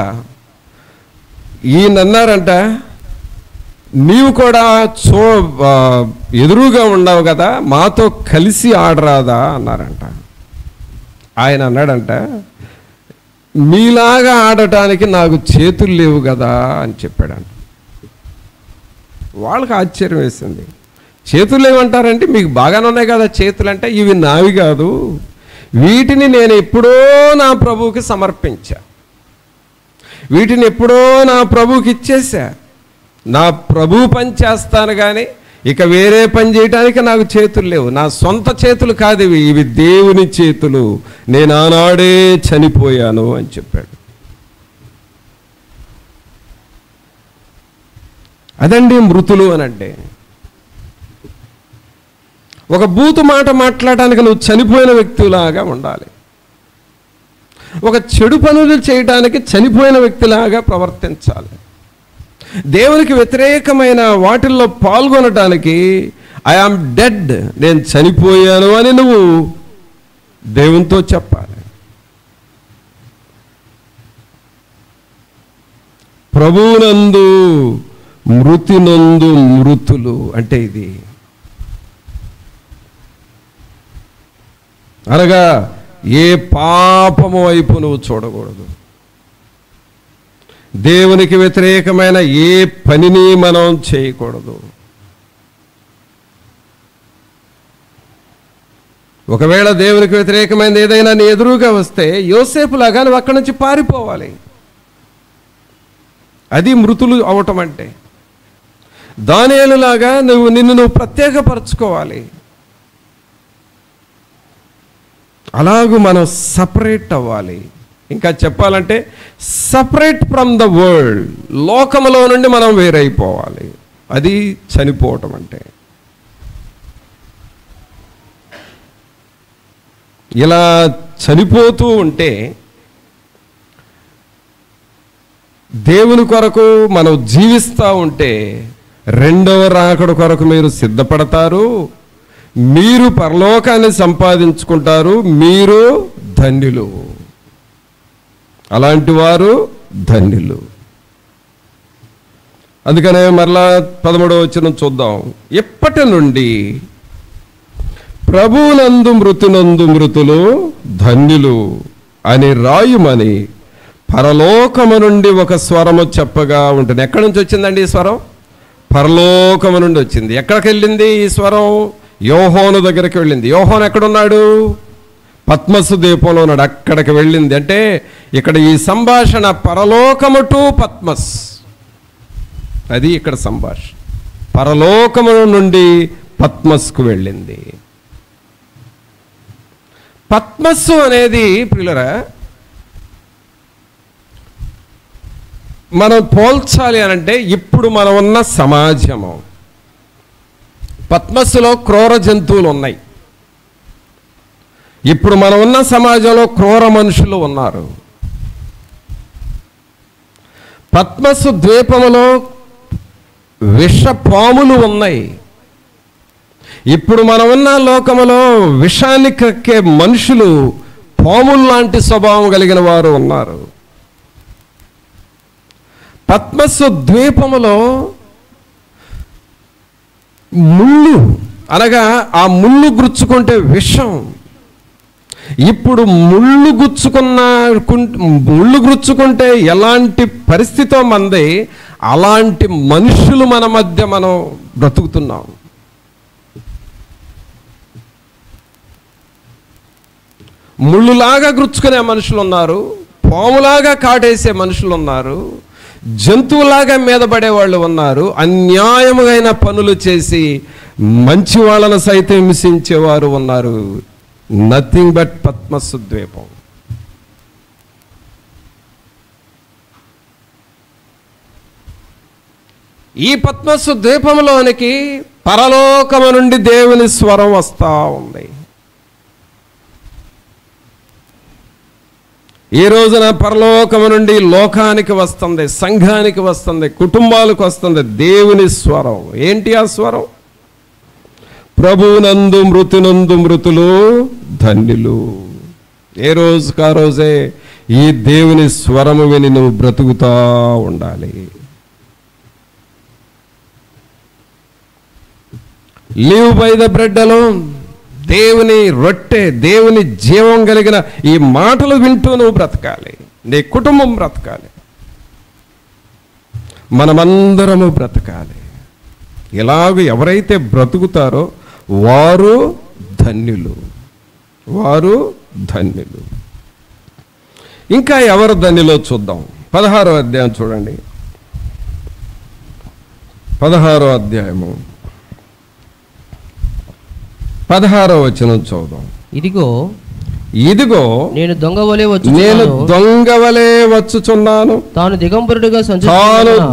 ఈయనన్నారంట, నీవు కూడా ఎదురుగా ఉండవు కదా, మాతో కలిసి ఆడరాదా అన్నారంట. ఆయన అన్నాడంట, మీలాగా ఆడటానికి నాకు చేతులు లేవు కదా అని చెప్పాడంట. వాళ్ళకి ఆశ్చర్యం వేసింది. చేతులు లేవంటారంటే మీకు బాగానే ఉన్నాయి కదా చేతులు అంటే, ఇవి నావి కాదు, వీటిని నేను ఎప్పుడో నా ప్రభువుకి సమర్పించా, వీటిని ఎప్పుడో నా ప్రభువుకి ఇచ్చేసా. నా ప్రభు పని చేస్తాను కానీ ఇక వేరే పని చేయడానికి నాకు చేతులు లేవు. నా సొంత చేతులు కాదు ఇవి, ఇవి దేవుని చేతులు. నేను ఆనాడే చనిపోయాను అని చెప్పాడు. అదండి మృతులు అనంటే. ఒక బూతు మాట మాట్లాడడానికి నువ్వు చనిపోయిన వ్యక్తిలాగా ఉండాలి. ఒక చెడు పనులు చేయడానికి చనిపోయిన వ్యక్తిలాగా ప్రవర్తించాలి. దేవునికి వ్యతిరేకమైన వాటిల్లో పాల్గొనటానికి ఐ ఆమ్ డెడ్, నేను చనిపోయాను అని నువ్వు దేవునితో చెప్పాలి. ప్రభువునందు మృతినందు మృతులు అంటే ఇది. అనగా ఏ పాపము వైపు నువ్వు చూడకూడదు. దేవునికి వ్యతిరేకమైన ఏ పనిని మనం చేయకూడదు. ఒకవేళ దేవునికి వ్యతిరేకమైనది ఏదైనా నీ ఎదురుగా వస్తే యోసేపులాగా నువ్వు అక్కడి నుంచి పారిపోవాలి. అది మృతులు అవటం అంటే. దానియేలులాగా నిన్ను ప్రత్యేకపరచుకోవాలి. అలాగూ మనం సపరేట్ అవ్వాలి. ఇంకా చెప్పాలంటే సపరేట్ ఫ్రమ్ ద వరల్డ్, లోకములో నుండి మనం వేరైపోవాలి. అది చనిపోవటం అంటే. ఇలా చనిపోతూ ఉంటే దేవుని కొరకు మనం జీవిస్తూ ఉంటే రెండవ రాకడ కొరకు మీరు సిద్ధపడతారు. మీరు పరలోకాన్ని సంపాదించుకుంటారు. మీరు ధన్యులు. అలాంటి వారు ధన్యులు. అందుకనే మరలా 13వ వచనం చూద్దాం. ఎప్పటి నుండి ప్రభువునందు మృతునందు మృతులు ధన్యులు అని రాయుమని పరలోకము నుండి ఒక స్వరము చెప్పగా ఉంటుంది. ఎక్కడి నుంచి వచ్చిందండి ఈ స్వరం? పరలోకము నుండి వచ్చింది. ఎక్కడికి వెళ్ళింది ఈ స్వరం? యోహోను దగ్గరికి వెళ్ళింది. యోహోను ఎక్కడున్నాడు? పద్మసు ద్వీపంలో ఉన్నాడు. అక్కడికి వెళ్ళింది. అంటే ఇక్కడ ఈ సంభాషణ పరలోకము టు పద్మస్, అది ఇక్కడ సంభాషణ. పరలోకము నుండి పద్మస్కు వెళ్ళింది. పద్మస్సు అనేది ప్రియులరా మనం పోల్చాలి అనంటే ఇప్పుడు మనం ఉన్న సమాజము. పద్మస్సులో క్రూర జంతువులు ఉన్నాయి. ఇప్పుడు మనం ఉన్న సమాజంలో క్రూర మనుషులు ఉన్నారు. పద్మస్సు ద్వీపములో విష పాములు ఉన్నాయి. ఇప్పుడు మనం ఉన్న లోకములో విషాన్ని కక్కే మనుషులు, పాములు లాంటి స్వభావం కలిగిన వారు ఉన్నారు. పద్మస్సు ద్వీపములో ముళ్ళు, అనగా ఆ ముళ్ళు గుచ్చుకుంటే విషం. ఇప్పుడు ముళ్ళు గుచ్చుకుంటే ఎలాంటి పరిస్థితో మంది, అలాంటి మనుషులు మన మధ్య మనం బ్రతుకుతున్నాం. ముళ్ళులాగా గుచ్చుకునే మనుషులు ఉన్నారు, పాములాగా కాటేసే మనుషులు ఉన్నారు, జంతువులాగా మీద పడేవాళ్ళు ఉన్నారు, అన్యాయమైన పనులు చేసి మంచి వాళ్ళను సైతం హింసించేవారు ఉన్నారు. నథింగ్ బట్ పద్మస్సు ద్వీపం. ఈ పద్మస్సు ద్వీపంలోనికి పరలోకము నుండి దేవుని స్వరం వస్తూ ఉంది. ఈ రోజున పరలోకము నుండి లోకానికి వస్తుంది, సంఘానికి వస్తుంది, కుటుంబాలకు వస్తుంది దేవుని స్వరం. ఏంటి ఆ స్వరం? ప్రభువునందు మృతునందు మృతులు ధన్యులు. ఏ రోజుకు ఆ రోజే ఈ దేవుని స్వరము విని నువ్వు బ్రతుకుతా ఉండాలి. Live by the bread alone. దేవుని రొట్టె, దేవుని జీవం కలిగిన ఈ మాటలు వింటూ నువ్వు బ్రతకాలి. నీ కుటుంబం బ్రతకాలి, మనమందరము బ్రతకాలి. ఇలాగ ఎవరైతే బ్రతుకుతారో వారు ధన్యులు, వారు ధన్యులు. ఇంకా ఎవరు ధన్యులో చూద్దాం. 16వ అధ్యాయం చూడండి. 16వ అధ్యాయము 16వ వచనం చూద్దాం. ఇదిగో నేను దొంగ వలె వచ్చుచున్నాను. తాను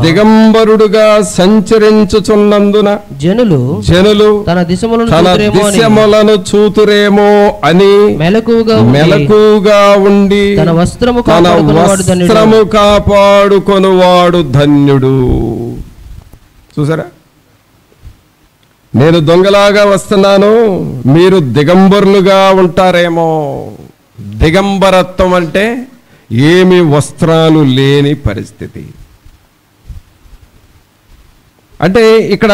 దిగంబరుడుగా సంచరించుచున్నందున జనులు తన దిశములను చూతురేమో అని మెలకుగా ఉండి తన వస్త్రము కాపాడుకొనువాడు ధన్యుడు. చూసారా, నేను దొంగలాగా వస్తున్నాను, మీరు దిగంబరులుగా ఉంటారేమో. దిగంబరత్వం అంటే ఏమి వస్త్రాలు లేని పరిస్థితి. అంటే ఇక్కడ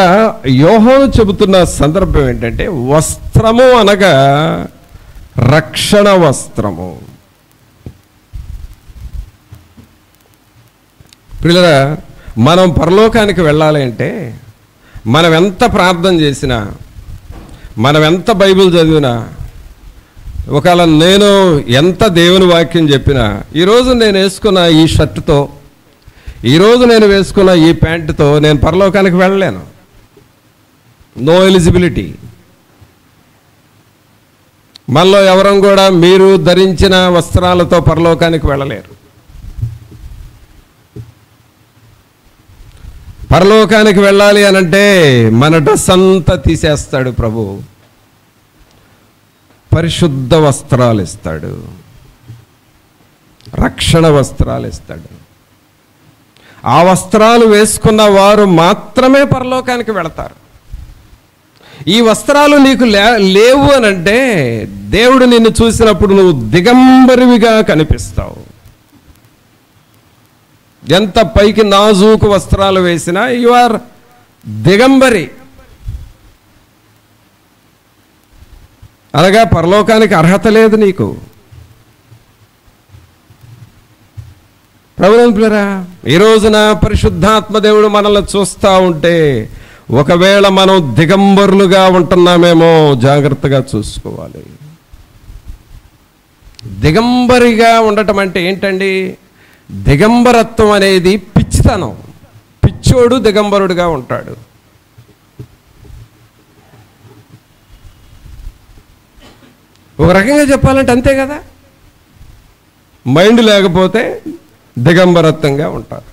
యోహాను చెబుతున్న సందర్భం ఏంటంటే, వస్త్రము అనగా రక్షణ వస్త్రము. ప్రియులారా, మనం పరలోకానికి వెళ్ళాలి అంటే మనం ఎంత ప్రార్థన చేసినా, మనం ఎంత బైబిల్ చదివినా, ఒకవేళ నేను ఎంత దేవుని వాక్యం చెప్పినా, ఈరోజు నేను వేసుకున్న ఈ షర్టుతో, ఈరోజు నేను వేసుకున్న ఈ ప్యాంటుతో నేను పరలోకానికి వెళ్ళలేను. No eligibility. మనలో ఎవరం కూడా మీరు ధరించిన వస్త్రాలతో పరలోకానికి వెళ్ళలేరు. పరలోకానికి వెళ్ళాలి అనంటే మన డ్రెస్ అంతా తీసేస్తాడు ప్రభు. పరిశుద్ధ వస్త్రాలు ఇస్తాడు, రక్షణ వస్త్రాలు ఇస్తాడు. ఆ వస్త్రాలు వేసుకున్న వారు మాత్రమే పరలోకానికి వెళతారు. ఈ వస్త్రాలు నీకు లేవు అనంటే దేవుడు నిన్ను చూసినప్పుడు నువ్వు దిగంబరివిగా కనిపిస్తావు. ఎంత పైకి నాజూకు వస్త్రాలు వేసినా యు ఆర్ దిగంబరి. అనగా పరలోకానికి అర్హత లేదు నీకు. ప్రభువులారా, ఈ రోజున పరిశుద్ధాత్మ దేవుడు మనల్ని చూస్తూ ఉంటే ఒకవేళ మనం దిగంబరులుగా ఉంటున్నామేమో జాగ్రత్తగా చూసుకోవాలి. దిగంబరిగా ఉండటం అంటే ఏంటండి? దిగంబరత్వం అనేది పిచ్చితనం. పిచ్చోడు దిగంబరుడుగా ఉంటాడు. ఒక రకంగా చెప్పాలంటే అంతే కదా. మైండ్ లేకపోతే దిగంబరత్వంగా ఉంటారు.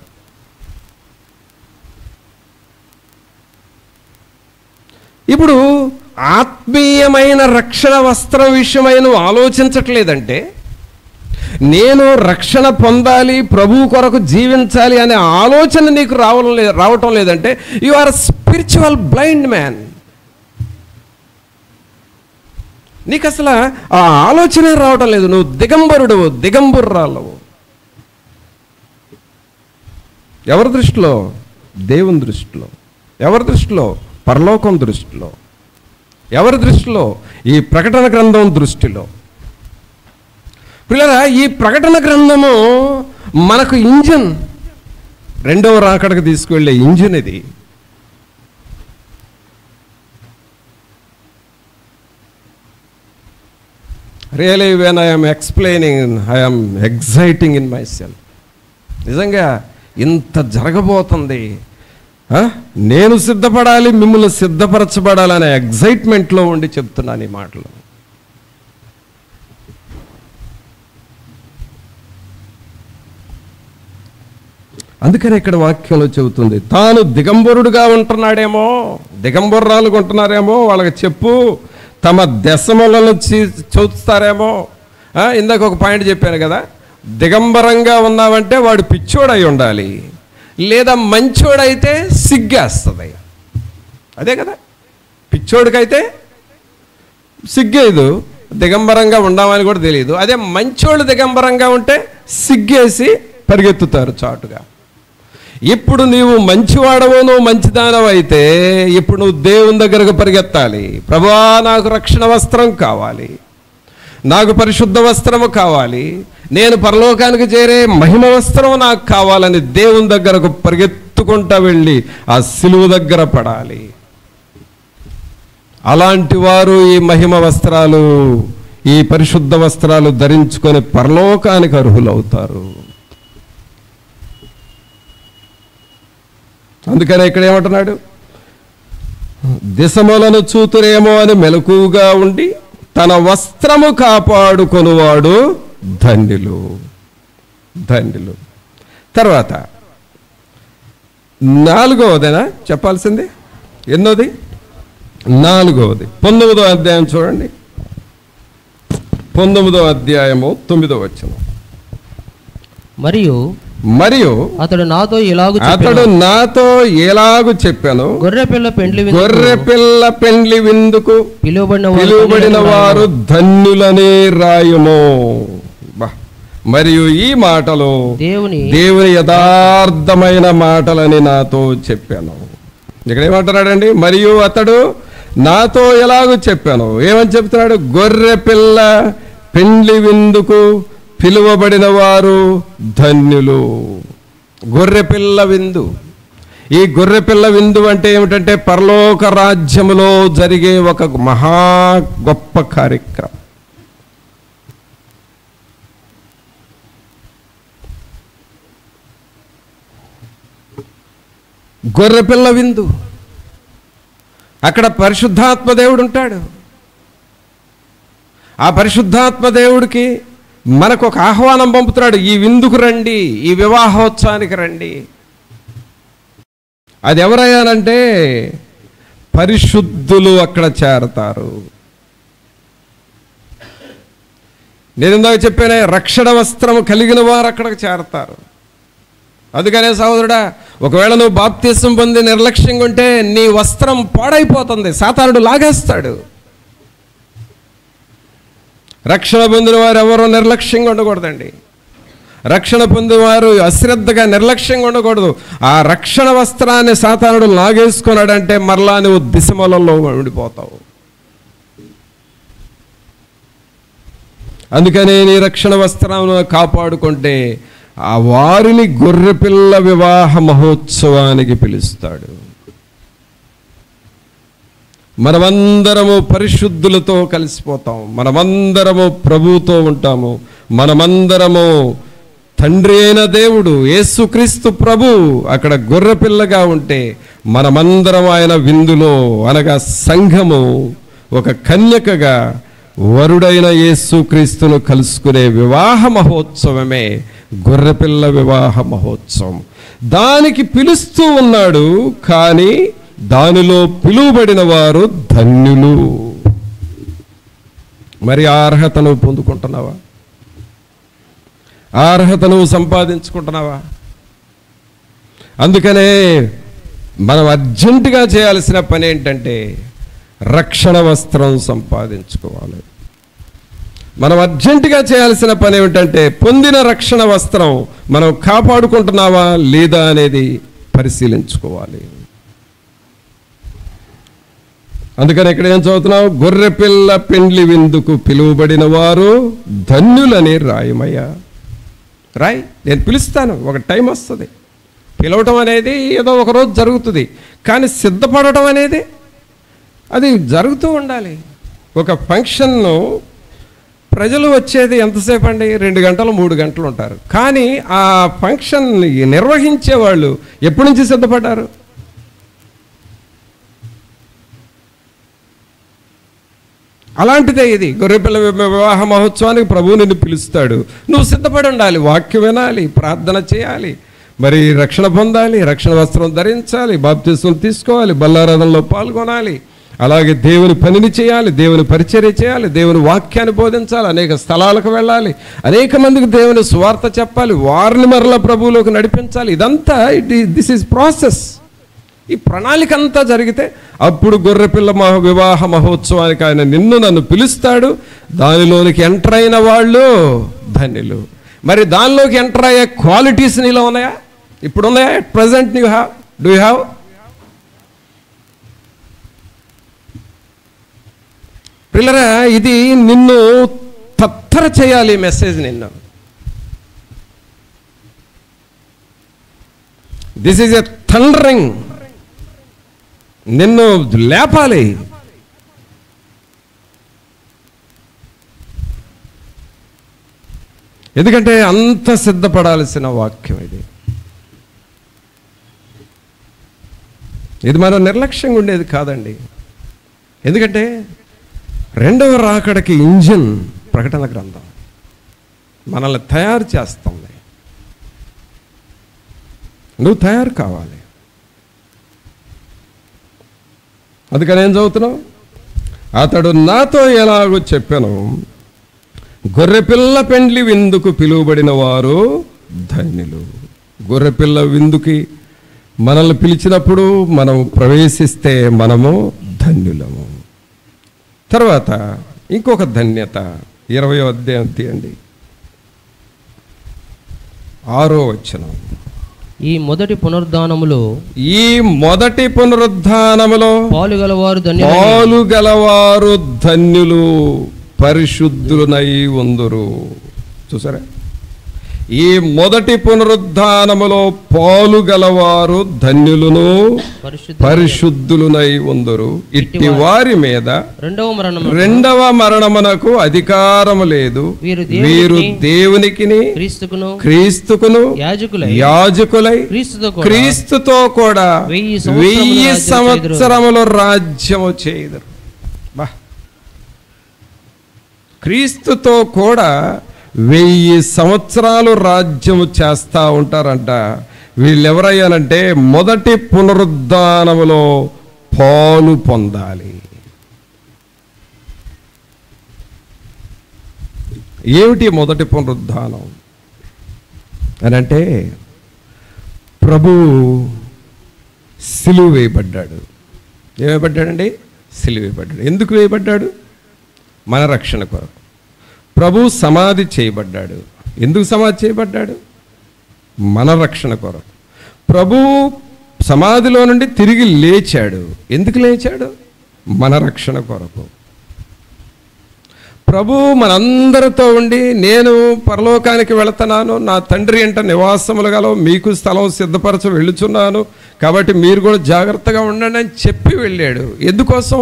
ఇప్పుడు ఆత్మీయమైన రక్షణ వస్త్రం విషయమై నువ్వు ఆలోచించట్లేదంటే, నేను రక్షణ పొందాలి, ప్రభు కొరకు జీవించాలి అనే ఆలోచన నీకు రావటం లేదంటే you are spiritual blind man. నీకు అసలు ఆ ఆలోచనే రావటం లేదు. నువ్వు దిగంబరుడు, దిగంబుర్రాలవు. ఎవరి దృష్టిలో? దేవుని దృష్టిలో. ఎవరి దృష్టిలో? పరలోకం దృష్టిలో. ఎవరి దృష్టిలో? ఈ ప్రకటన గ్రంథం దృష్టిలో. పిల్లరా, ఈ ప్రకటన గ్రంథము మనకు ఇంజిన్, రెండవ రాకడకు తీసుకువెళ్ళే ఇంజిన్ ఇది. Really when I'm explaining I'm exciting in my self. నిజంగా ఇంత జరగబోతుంది, నేను సిద్ధపడాలి, మిమ్మల్ని సిద్ధపరచబడాలనే ఎగ్జైట్మెంట్లో ఉండి చెప్తున్నాను ఈ మాటలు. అందుకని ఇక్కడ వాక్యంలో చెబుతుంది, తాను దిగంబరుడుగా ఉంటున్నాడేమో, దిగంబర్రాలుగా ఉంటున్నారేమో, వాళ్ళకి చెప్పు, తమ దశములను చూస్తారేమో. ఇందాక ఒక పాయింట్ చెప్పాను కదా, దిగంబరంగా ఉన్నావంటే వాడు పిచ్చోడై ఉండాలి, లేదా మంచోడైతే సిగ్గేస్తుంది. అదే కదా, పిచ్చోడికైతే సిగ్గేదు, దిగంబరంగా ఉండామని కూడా తెలియదు. అదే మంచోళ్ళు దిగంబరంగా ఉంటే సిగ్గేసి పరిగెత్తుతారు చాటుగా. ఇప్పుడు నీవు మంచివాడవో, నువ్వు మంచిదానవు అయితే ఇప్పుడు నువ్వు దేవుని దగ్గరకు పరిగెత్తాలి. ప్రభువా, నాకు రక్షణ వస్త్రం కావాలి, నాకు పరిశుద్ధ వస్త్రము కావాలి, నేను పరలోకానికి చేరే మహిమ వస్త్రం నాకు కావాలని దేవుని దగ్గరకు పరిగెత్తుకుంటా వెళ్ళి ఆ సిలువ దగ్గర పడాలి. అలాంటి వారు ఈ మహిమ వస్త్రాలు ఈ పరిశుద్ధ వస్త్రాలు ధరించుకొని పరలోకానికి అర్హులవుతారు. అందుకని ఇక్కడ ఏమంటున్నాడు, దిశములను చూతురేమో అని మెలకుగా ఉండి తన వస్త్రము కాపాడుకొనువాడు ధన్యులు. ధన్యులు. తర్వాత 4వదేనా చెప్పాల్సింది? ఎన్నోది? 4వది. 19వ అధ్యాయం చూడండి. 19వ అధ్యాయము 9వ వచనం. మరియు అతడు నాతో ఎలాగు చెప్పాను, గొర్రెపిల్ల పెండ్లి విందుకు పిలువబడిన వారు ధన్యులనే రాయుము. మరియు ఈ మాటలు దేవుని యథార్థమైన మాటలని నాతో చెప్పాను. ఇక్కడ ఏమంటున్నాడండి? మరియు అతడు నాతో ఎలాగో చెప్పాను. ఏమని చెప్తున్నాడు? గొర్రెపిల్ల పెండ్లి విందుకు పిలువబడిన వారు ధన్యులు. గొర్రెపిల్ల విందు. ఈ గొర్రెపిల్ల విందు అంటే ఏమిటంటే పరలోక రాజ్యములో జరిగే ఒక మహా గొప్ప కార్యక్రమం. గొర్రెపిల్ల విందు. అక్కడ పరిశుద్ధాత్మ దేవుడు ఉంటాడు. ఆ పరిశుద్ధాత్మ దేవుడికి మనకు ఒక ఆహ్వానం పంపుతున్నాడు, ఈ విందుకు రండి, ఈ వివాహోత్సవానికి రండి. అది ఎవరయ్యానంటే పరిశుద్ధులు అక్కడ చేరతారు. నేను ఇందాక చెప్పానే, రక్షణ వస్త్రము కలిగిన వారు అక్కడికి చేరతారు. అందుకనే సహోదరుడా, ఒకవేళ నువ్వు బాప్తిసం పొంది నిర్లక్ష్యంగా ఉంటే నీ వస్త్రం పాడైపోతుంది, సాతానుడు లాగేస్తాడు. రక్షణ పొందిన వారు ఎవరో నిర్లక్ష్యంగా ఉండకూడదండి. రక్షణ పొందిన వారు అశ్రద్ధగా నిర్లక్ష్యంగా ఉండకూడదు. ఆ రక్షణ వస్త్రాన్ని సాతానుడు లాగేసుకున్నాడంటే మరలా నువ్వు దిశమలలో ఉండిపోతావు. అందుకనే నీ రక్షణ వస్త్రాలను కాపాడుకుంటే ఆ వారిని గొర్రెపిల్ల వివాహ మహోత్సవానికి పిలుస్తాడు. మనమందరము పరిశుద్ధులతో కలిసిపోతాం. మనమందరము ప్రభువుతో ఉంటాము. మనమందరము తండ్రి అయిన దేవుడు యేసుక్రీస్తు ప్రభు అక్కడ గొర్రెపిల్లగా ఉంటే మనమందరం ఆయన విందులో, అనగా సంఘము ఒక కన్యకగా వరుడైన యేసుక్రీస్తును కలుసుకునే వివాహ మహోత్సవమే గొర్రెపిల్ల వివాహ మహోత్సవం. దానికి పిలుస్తూ ఉన్నాడు, కానీ దానిలో పిలువబడిన వారు ధన్యులు. మరి ఆ అర్హతను పొందుకుంటున్నావా? ఆ అర్హతను సంపాదించుకుంటున్నావా? అందుకనే మనం అర్జెంటుగా చేయాల్సిన పని ఏంటంటే రక్షణ వస్త్రం సంపాదించుకోవాలి. మనం అర్జెంటుగా చేయాల్సిన పని ఏమిటంటే పొందిన రక్షణ వస్త్రం మనం కాపాడుకుంటున్నావా లేదా అనేది పరిశీలించుకోవాలి. అందుకని ఇక్కడ ఏం చదువుతున్నావు? గొర్రెపిల్ల పెండ్లి విందుకు పిలువబడిన వారు ధన్యులని రాయమయ్యా. రాయ్, నేను పిలుస్తాను. ఒక టైం వస్తుంది. పిలవటం అనేది ఏదో ఒకరోజు జరుగుతుంది, కానీ సిద్ధపడటం అనేది అది జరుగుతూ ఉండాలి. ఒక ఫంక్షన్ను ప్రజలు వచ్చేది ఎంతసేపు అండి? 2 గంటలు 3 గంటలు ఉంటారు. కానీ ఆ ఫంక్షన్ నిర్వహించే వాళ్ళు ఎప్పటి నుంచి సిద్ధపడ్డారు? అలాంటిదే ఇది. గొర్రెపిల్ల వివాహ మహోత్సవానికి ప్రభువు నిన్ను పిలుస్తాడు. నువ్వు సిద్ధపడి ఉండాలి. వాక్యం వినాలి, ప్రార్థన చేయాలి, మరి రక్షణ పొందాలి, రక్షణ వస్త్రం ధరించాలి, బాప్తిసం తీసుకోవాలి, బల్లారాధనలో పాల్గొనాలి, అలాగే దేవుని పనిని చేయాలి, దేవుని పరిచర్య చేయాలి, దేవుని వాక్యాన్ని బోధించాలి, అనేక స్థలాలకు వెళ్ళాలి, అనేక మందికి దేవుని సువార్త చెప్పాలి, వారిని మరలా ప్రభువులోకి నడిపించాలి. ఇదంతా దిస్ ఈజ్ ప్రాసెస్. ఈ ప్రణాళిక అంతా జరిగితే అప్పుడు గొర్రెపిల్ల వివాహ మహోత్సవానికి ఆయన నిన్ను నన్ను పిలుస్తాడు. దానిలోనికి ఎంటర్ అయిన వాళ్ళు ధన్యులు. మరి దానిలోకి ఎంటర్ అయ్యే క్వాలిటీస్ నీలో ఉన్నాయా? ఇప్పుడు ఉన్నాయా? At present do you have? పిల్లరా, ఇది నిన్ను తత్తర చేయాలి. మెసేజ్ నిన్ను, దిస్ ఈజ్ ఎ థండరింగ్, నిన్ను లేపాలి. ఎందుకంటే అంత సిద్ధపడాల్సిన వాక్యం ఇది మనం నిర్లక్ష్యంగా ఉండేది కాదండి. ఎందుకంటే రెండవ రాకడకి ఇంజిన్ ప్రకటన గ్రంథం మనల్ని తయారు చేస్తుంది. నువ్వు తయారు కావాలి. అందుకని ఏం చదువుతున్నావు? అతడు నాతో ఎలాగో చెప్పాను, గొర్రెపిల్ల పెండ్లి విందుకు పిలువబడిన వారు ధన్యులు. గొర్రెపిల్ల విందుకి మనల్ని పిలిచినప్పుడు మనం ప్రవేశిస్తే మనము ధన్యులము. తర్వాత ఇంకొక ధన్యత 20వ అధ్యాయం తీయండి, 6వ వచనం. ఈ మొదటి పునరుద్ధానములో పాలుగలవారు ధన్యులు, పరిశుద్ధులనై ఉందురు. చూసారా? ఈ మొదటి పునరుద్ధానములో పాలుగలవారు ధన్యులను, పరిశుద్ధులనై ఉందురు. ఇట్టి వారి మీద రెండవ మరణమునకు అధికారము లేదు. వీరు దేవునికిని క్రీస్తుకును యాజకులై క్రీస్తుతో కూడా 1000 సంవత్సరములు రాజ్యము చేయుదురు. క్రీస్తుతో కూడా 1000 సంవత్సరాలు రాజ్యము చేస్తూ ఉంటారంట. వీళ్ళెవరయ్యానంటే మొదటి పునరుద్ధానములో పాలు పొందాలి. ఏమిటి మొదటి పునరుద్ధానం అని అంటే, ప్రభువు సిలువ వేయబడ్డాడు. ఏమైపడ్డాడండి? సిలువ వేయబడ్డాడు. ఎందుకు వేయబడ్డాడు? మన రక్షణ కొరకు. ప్రభు సమాధి చేయబడ్డాడు. ఎందుకు సమాధి చేయబడ్డాడు? మన రక్షణ కొరకు. ప్రభు సమాధిలో నుండి తిరిగి లేచాడు. ఎందుకు లేచాడు? మన రక్షణ కొరకు. ప్రభు మనందరితో ఉండి, నేను పరలోకానికి వెళుతున్నాను, నా తండ్రి ఎంట నివాసములు గలవు, మీకు స్థలం సిద్ధపరచ వెళ్ళుచున్నాను, కాబట్టి మీరు కూడా జాగ్రత్తగా ఉండండి అని చెప్పి వెళ్ళాడు. ఎందుకోసం?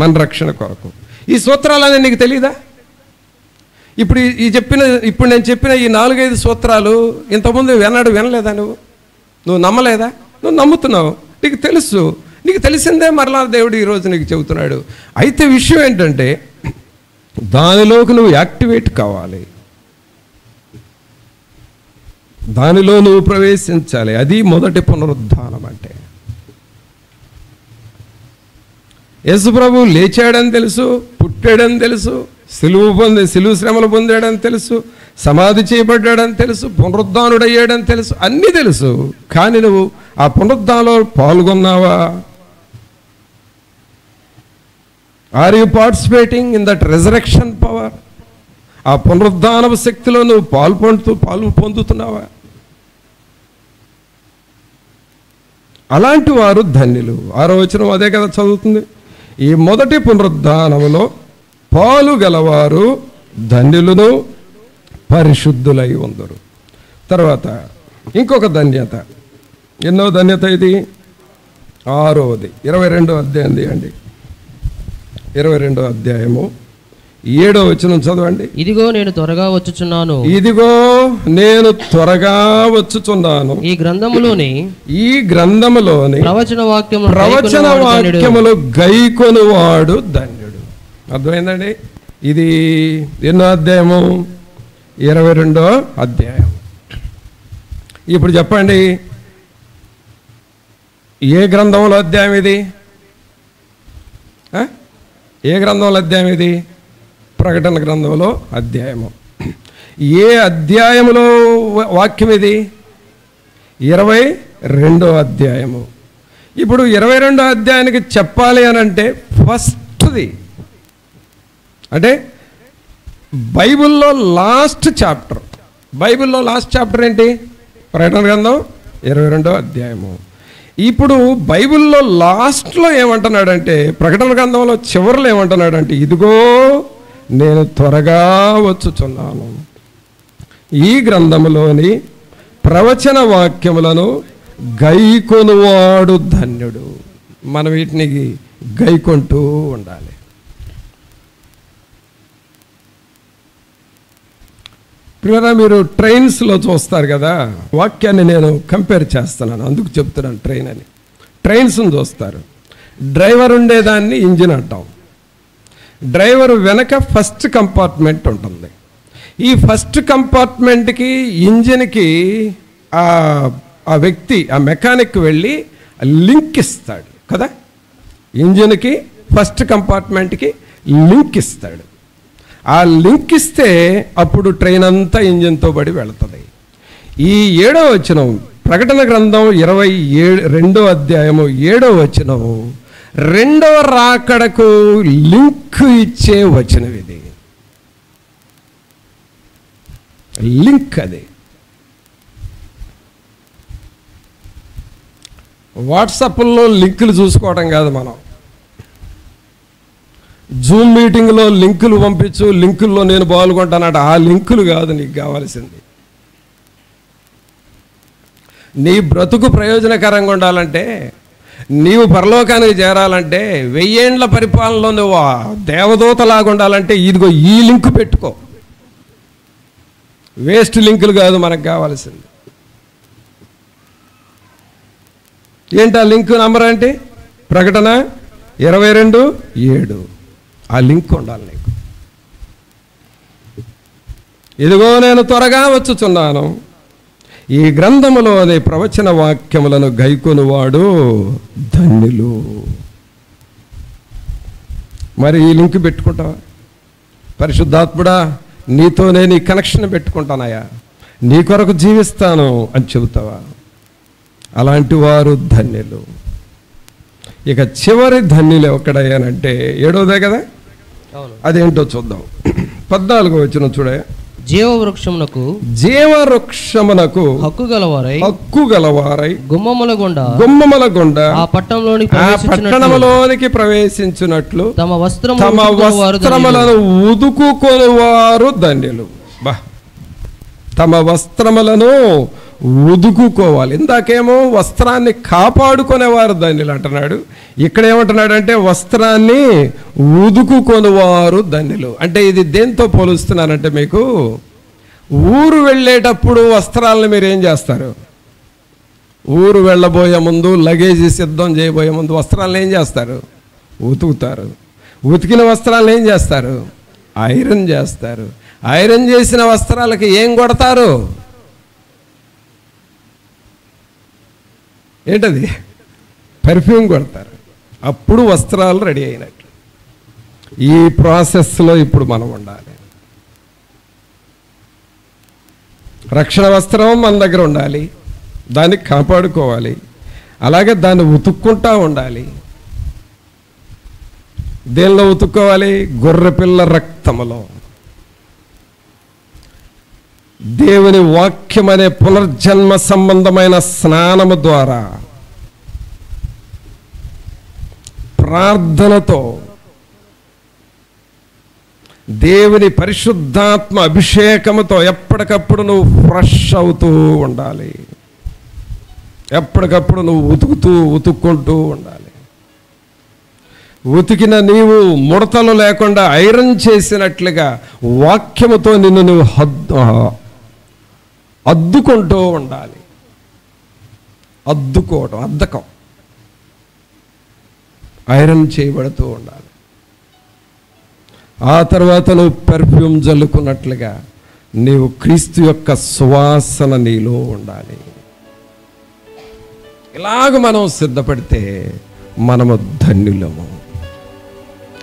మన రక్షణ కొరకు. ఈ సూత్రాలన్నీ నీకు తెలీదా? ఇప్పుడు నేను చెప్పిన ఈ 4-5 సూత్రాలు ఇంతకుముందు వినలేదా? నువ్వు నమ్మలేదా? నువ్వు నమ్ముతున్నావు. నీకు తెలుసు. నీకు తెలిసిందే మరలా దేవుడు ఈరోజు నీకు చెబుతున్నాడు. అయితే విషయం ఏంటంటే, దానిలోకి నువ్వు యాక్టివేట్ కావాలి, దానిలో నువ్వు ప్రవేశించాలి. అది మొదటి పునరుద్ధానం అంటే. యేసుప్రభు లేచాడని తెలుసు, పుట్టాడని తెలుసు, సిలువ శ్రమలు పొందాడని తెలుసు, సమాధి చేయబడ్డాడని తెలుసు, పునరుద్ధానుడయ్యాడని తెలుసు, అన్నీ తెలుసు. కానీ నువ్వు ఆ పునరుద్ధానంలో పాల్గొన్నావా? Are you participating in that resurrection power? ఆ పునరుద్ధానపు శక్తిలో నువ్వు పాలు పొందుతున్నావా? అలాంటి వారు ధన్యులు. 6వ వచనం అదే కదా చదువుతుంది. ఈ మొదటి పునరుద్ధానములో పాలు గలవారు ధన్యులను, పరిశుద్ధులై ఉందరు. తర్వాత ఇంకొక ధన్యత. ఎన్నో ధన్యత ఇది? 6వది. 22వ అధ్యాయం తీయండి. 22వ అధ్యాయము 7వ వచనం చదవండి. ఇదిగో నేను త్వరగా వచ్చుచున్నాను. ఇదిగో నేను త్వరగా వచ్చుచున్నాను. ఈ గ్రంథములోని ప్రవచన వాక్యములు గైకొనువాడు ధన్యుడు. అర్థమైందండి? ఇది ఎన్నో అధ్యాయము? 22వ అధ్యాయం. ఇప్పుడు చెప్పండి, ఏ గ్రంథంలో అధ్యాయం ఇది? ఏ గ్రంథంలో అధ్యాయం ఇది? ప్రకటన గ్రంథంలో అధ్యాయము. ఏ అధ్యాయములో వాక్యం ఇది? 22వ అధ్యాయము. ఇప్పుడు 22వ అధ్యాయానికి చెప్పాలి అని అంటే ఫస్ట్ది అంటే బైబిల్లో లాస్ట్ చాప్టర్. బైబిల్లో లాస్ట్ చాప్టర్ ఏంటి? ప్రకటన గ్రంథం 22వ అధ్యాయము. ఇప్పుడు బైబిల్లో లాస్ట్లో ఏమంటున్నాడంటే, ప్రకటన గ్రంథంలో చివరిలో ఏమంటున్నాడంటే, ఇదిగో నేను త్వరగా వచ్చుచున్నాను. ఈ గ్రంథములోని ప్రవచన వాక్యములను గైకొనువాడు ధన్యుడు. మనం వీటిని గైకొంటూ ఉండాలి. పిల్లరా మీరు ట్రైన్స్లో చూస్తారు కదా, వాక్యాన్ని నేను కంపేర్ చేస్తున్నాను, అందుకు చెప్తున్నాను ట్రైన్ అని. ట్రైన్స్ని చూస్తారు, డ్రైవర్ ఉండేదాన్ని ఇంజిన్ అంటాం. డ్రైవర్ వెనక ఫస్ట్ కంపార్ట్మెంట్ ఉంటుంది. ఈ ఫస్ట్ కంపార్ట్మెంట్కి ఇంజిన్కి ఆ వ్యక్తి, ఆ మెకానిక్ వెళ్ళి లింక్ ఇస్తాడు కదా. ఇంజిన్కి ఫస్ట్ కంపార్ట్మెంట్కి లింక్ ఇస్తాడు. ఆ లింక్ ఇస్తే అప్పుడు ట్రైన్ అంతా ఇంజిన్తో పడి వెళుతుంది. ఈ 7వ వచనం, ప్రకటన గ్రంథం 22వ అధ్యాయము 7వ వచనం, రెండవ రాకడకు లింక్ ఇచ్చే వచనం ఇది. లింక్ అది. వాట్సాప్లో లింకులు చూసుకోవడం కాదు మనం. జూమ్ మీటింగ్లో లింకులు పంపించు, లింకుల్లో నేను పాల్గొంటానట. ఆ లింకులు కాదు నీకు కావాల్సింది. నీ బ్రతుకు ప్రయోజనకరంగా ఉండాలంటే, నీవు పరలోకానికి చేరాలంటే, 1000 ఏండ్ల పరిపాలనలో నువ్వు దేవదూతలాగా ఉండాలంటే ఇదిగో ఈ లింకు పెట్టుకో. వేస్ట్ లింకులు కాదు మనకు కావాల్సింది. ఏంటి ఆ లింక్ నంబర్ అంటే? ప్రకటన 22:7. ఆ లింక్ ఉండాలి నీకు. ఇదిగో నేను త్వరగా వచ్చుచున్నాను, ఈ గ్రంథములోని ప్రవచన వాక్యములను గైకొనువాడు ధన్యులు. మరి ఈ లింక్ పెట్టుకుంటావా? పరిశుద్ధాత్ముడా, నీతోనే నీ కనెక్షన్ పెట్టుకుంటానయ్యా, నీ కొరకు జీవిస్తాను అని చెబుతావా? అలాంటి వారు ధన్యులు. ఇక చివరి ధన్యులు ఎక్కడయ్యానంటే 7వదే కదా, అదేంటో చూద్దాం. 14వ వచనం చూడయ్యా. జీవవృక్షమునకు హక్కు గలవారై గుమ్మముల గుండా ఆ పట్టణములోనికి ప్రవేశించినట్లు తమ వస్త్రములను ఉదుకుకొనువారు ధన్యులు. తమ వస్త్రములను ఉదుకుకోవాలి. ఇందాకేమో వస్త్రాన్ని కాపాడుకునేవారు ధన్యులు అంటున్నాడు. ఇక్కడ ఏమంటున్నాడు అంటే వస్త్రాన్ని ఉదుకుకొనివారు ధన్యులు. అంటే ఇది దేంతో పోలుస్తున్నానంటే, మీకు ఊరు వెళ్ళేటప్పుడు వస్త్రాలను మీరు ఏం చేస్తారు? ఊరు వెళ్ళబోయే ముందు, లగేజీ సిద్ధం చేయబోయే ముందు వస్త్రాలను ఏం చేస్తారు? ఉతుకుతారు. ఉతికిన వస్త్రాలను ఏం చేస్తారు? ఐరన్ చేస్తారు. ఐరన్ చేసిన వస్త్రాలకి ఏం కొడతారు? ఏంటది? పర్ఫ్యూమ్ కొడతారు. అప్పుడు వస్త్రాలు రెడీ అయినట్లు. ఈ ప్రాసెస్లో ఇప్పుడు మనం ఉండాలి. రక్షణ వస్త్రం మన దగ్గర ఉండాలి, దాన్ని కాపాడుకోవాలి, అలాగే దాన్ని ఉతుక్కుంటా ఉండాలి. దేనిలో ఉతుక్కోవాలి? గొర్రెపిల్ల రక్తములో. దేవుని వాక్యం అనే పునర్జన్మ సంబంధమైన స్నానము ద్వారా, ప్రార్థనతో, దేవుని పరిశుద్ధాత్మ అభిషేకముతో ఎప్పటికప్పుడు నువ్వు ఫ్రెష్ అవుతూ ఉండాలి. ఎప్పటికప్పుడు నువ్వు ఉతుక్కుంటూ ఉండాలి. ఉతికిన నీవు ముడతలు లేకుండా ఐరన్ చేసినట్లుగా వాక్యముతో నిన్ను నువ్వు అద్దుకుంటూ ఉండాలి. అద్దుకోవటం, అద్దకం, ఐరన్ చేయబడుతూ ఉండాలి. ఆ తర్వాత నువ్వు పెర్ఫ్యూమ్ జల్లుకున్నట్లుగా నీవు క్రీస్తు యొక్క సువాసన నీలో ఉండాలి. ఇలాగ మనం సిద్ధపడితే మనము ధన్యులము.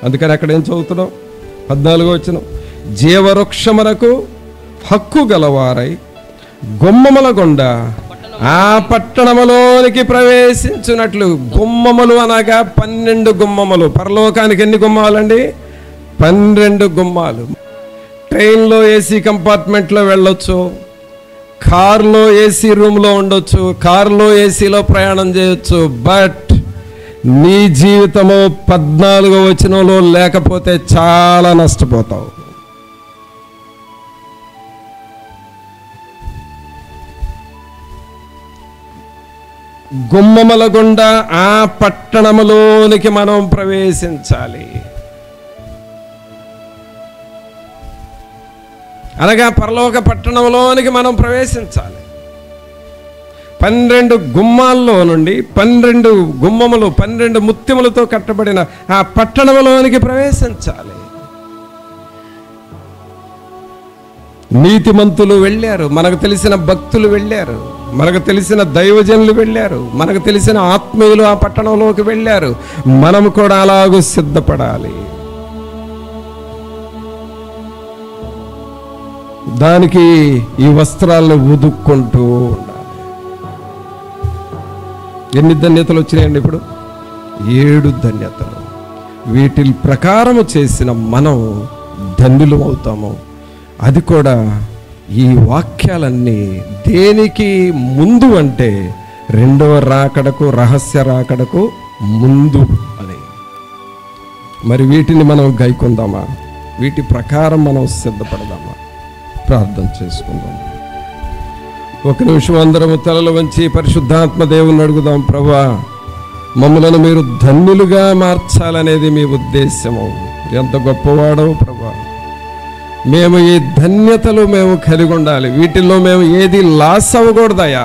అందుకని అక్కడ ఏం చదువుతున్నాం? 14వ వచనం, జీవవృక్షమునకు హక్కు గలవారై గుమ్మముల గుండా ఆ పట్టణములోనికి ప్రవేశించినట్లు. గుమ్మములు అనగా 12 గుమ్మములు. పరలోకానికి ఎన్ని గుమ్మాలండి? 12 గుమ్మాలు. ట్రైన్లో ఏసీ కంపార్ట్మెంట్లో వెళ్ళొచ్చు, కారులో ఏసీ రూమ్లో ఉండొచ్చు, కారులో ఏసీలో ప్రయాణం చేయొచ్చు. బట్ నీ జీవితము 14వ వచనంలో లేకపోతే చాలా నష్టపోతావు. గుమ్మముల గుండా ఆ పట్టణములోనికి మనం ప్రవేశించాలి. అనగా పరలోక పట్టణంలోనికి మనం ప్రవేశించాలి. 12 గుమ్మాల్లో నుండి 12 గుమ్మములు 12 ముత్యములతో కట్టబడిన ఆ పట్టణంలోనికి ప్రవేశించాలి. నీతిమంతులు వెళ్ళారు, మనకు తెలిసిన భక్తులు వెళ్ళారు, మనకు తెలిసిన దైవజనులు వెళ్ళారు, మనకు తెలిసిన ఆత్మీయులు ఆ పట్టణంలోకి వెళ్ళారు. మనం కూడా అలాగూ సిద్ధపడాలి. దానికి ఈ వస్త్రాలను ఉదుక్కుంటూ ఉండాలి. ఎన్ని ధన్యతలు వచ్చినాయండి ఇప్పుడు? 7 ధన్యతలు. వీటి ప్రకారము చేసిన మనం ధన్యులు అవుతాము. అది కూడా ఈ వాక్యాలన్నీ దేనికి ముందు అంటే రెండవ రాకడకు, రహస్య రాకడకు ముందు అని. మరి వీటిని మనం గైకొందామా? వీటి ప్రకారం మనం సిద్ధపడదామా? ప్రార్థన చేసుకుందాం. ఒక నిమిషం అందరము తలలు వంచి పరిశుద్ధాత్మ దేవుని అడుగుదాం. ప్రభువా, మమ్మలను మీరు ధన్యులుగా మార్చాలనేది మీ ఉద్దేశము. ఎంత గొప్పవాడో ప్రభువా. మేము ఈ ధన్యతలు మేము కలిగి ఉండాలి. వీటిల్లో మేము ఏది లాస్ అవ్వకూడదయా,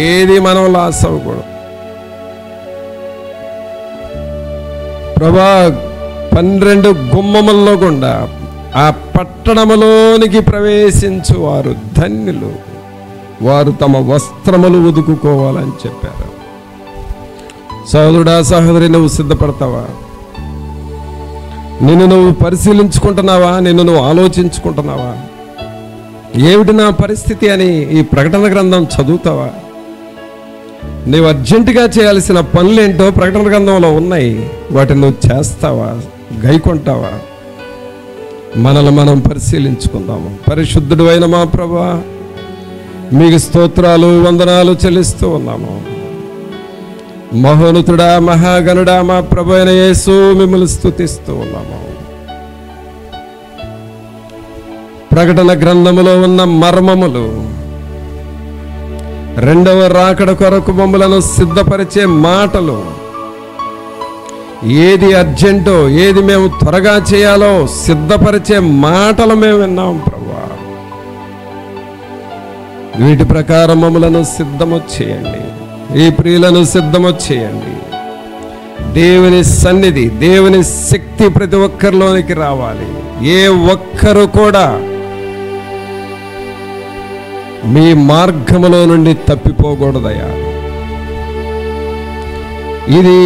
ఏది మనం లాస్ అవ్వకూడదు ప్రభా. 12 గుమ్మముల్లో గుండా ఆ పట్టణములోనికి ప్రవేశించువారు ధన్యులు. వారు తమ వస్త్రములు ఉదుకుకోవాలని చెప్పారు. సహోదరుడా, సహోదరి, నువ్వు సిద్ధపడతావా? నిన్ను నువ్వు పరిశీలించుకుంటున్నావా? నిన్ను నువ్వు ఆలోచించుకుంటున్నావా? ఏమిటి నా పరిస్థితి అని ఈ ప్రకటన గ్రంథం చదువుతావా? నీవు అర్జెంటుగా చేయాల్సిన పనులేంటో ప్రకటన గ్రంథంలో ఉన్నాయి. వాటిని నువ్వు చేస్తావా? గైకొంటావా? మనల్ని మనం పరిశీలించుకుందాము. పరిశుద్ధుడు అయిన మా ప్రభువా, మీకు స్తోత్రాలు, వందనాలు చెల్లిస్తూ ఉన్నాము. మహోన్నతుడా, మహాగణుడా, మా ప్రభు అయిన యేసు, మిమ్మల్ని స్తుతిస్తూ ఉన్నాము. ప్రకటన గ్రంథములో ఉన్న మర్మములు, రెండవ రాకడ కొరకు మమ్మలను సిద్ధపరిచే మాటలు, ఏది అర్జెంటో, ఏది మేము త్వరగా చేయాలో సిద్ధపరిచే మాటలు మేము విన్నాం ప్రభువా. వీటి ప్రకారం మమ్మలను సిద్ధము చేయండి. ఈ ప్రియులను సిద్ధము చేయండి. దేవుని సన్నిధి, దేవుని శక్తి ప్రతి ఒక్కరిలోనికి రావాలి. ఏ ఒక్కరు కూడా మీ మార్గములో నుండి తప్పిపోకూడదయా. ఇది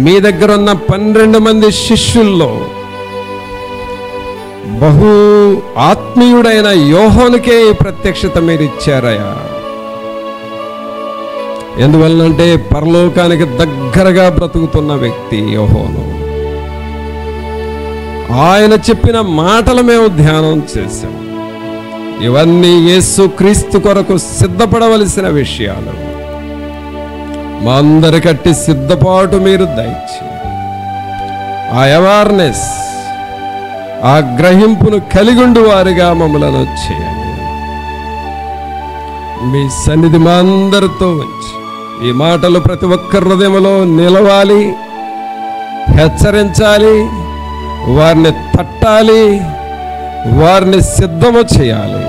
మీ దగ్గర ఉన్న 12 మంది శిష్యుల్లో బహు ఆత్మీయుడైన యోహానుకే ఈ ప్రత్యక్షత మీరు ఇచ్చారయ్యా. ఎందువల్లంటే పరలోకానికి దగ్గరగా బ్రతుకుతున్న వ్యక్తి యోహాను. ఆయన చెప్పిన మాటలు మేము ధ్యానం చేశాం. ఇవన్నీ యేసు క్రీస్తు కొరకు సిద్ధపడవలసిన విషయాలు. మా అందరికట్టి సిద్ధపాటు మీరు దయచి ఆ అవేర్నెస్, ఆ గ్రహింపును కలిగుండు వారిగా మమ్మలను చేయండి. మీ సన్నిధి మా అందరితో ఉంచి ఈ మాటలు ప్రతి ఒక్క హృదయంలో నిలవాలి, హెచ్చరించాలి, వారిని తట్టాలి, వారిని సిద్ధము చేయాలి.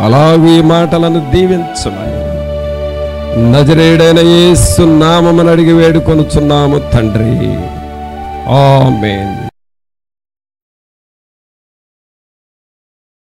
అలాగే ఈ మాటలను దీవించమని నజరేయుడైన యేసు నామమున అడిగి వేడుకొనుచున్నాము తండ్రి. ఆమేన్.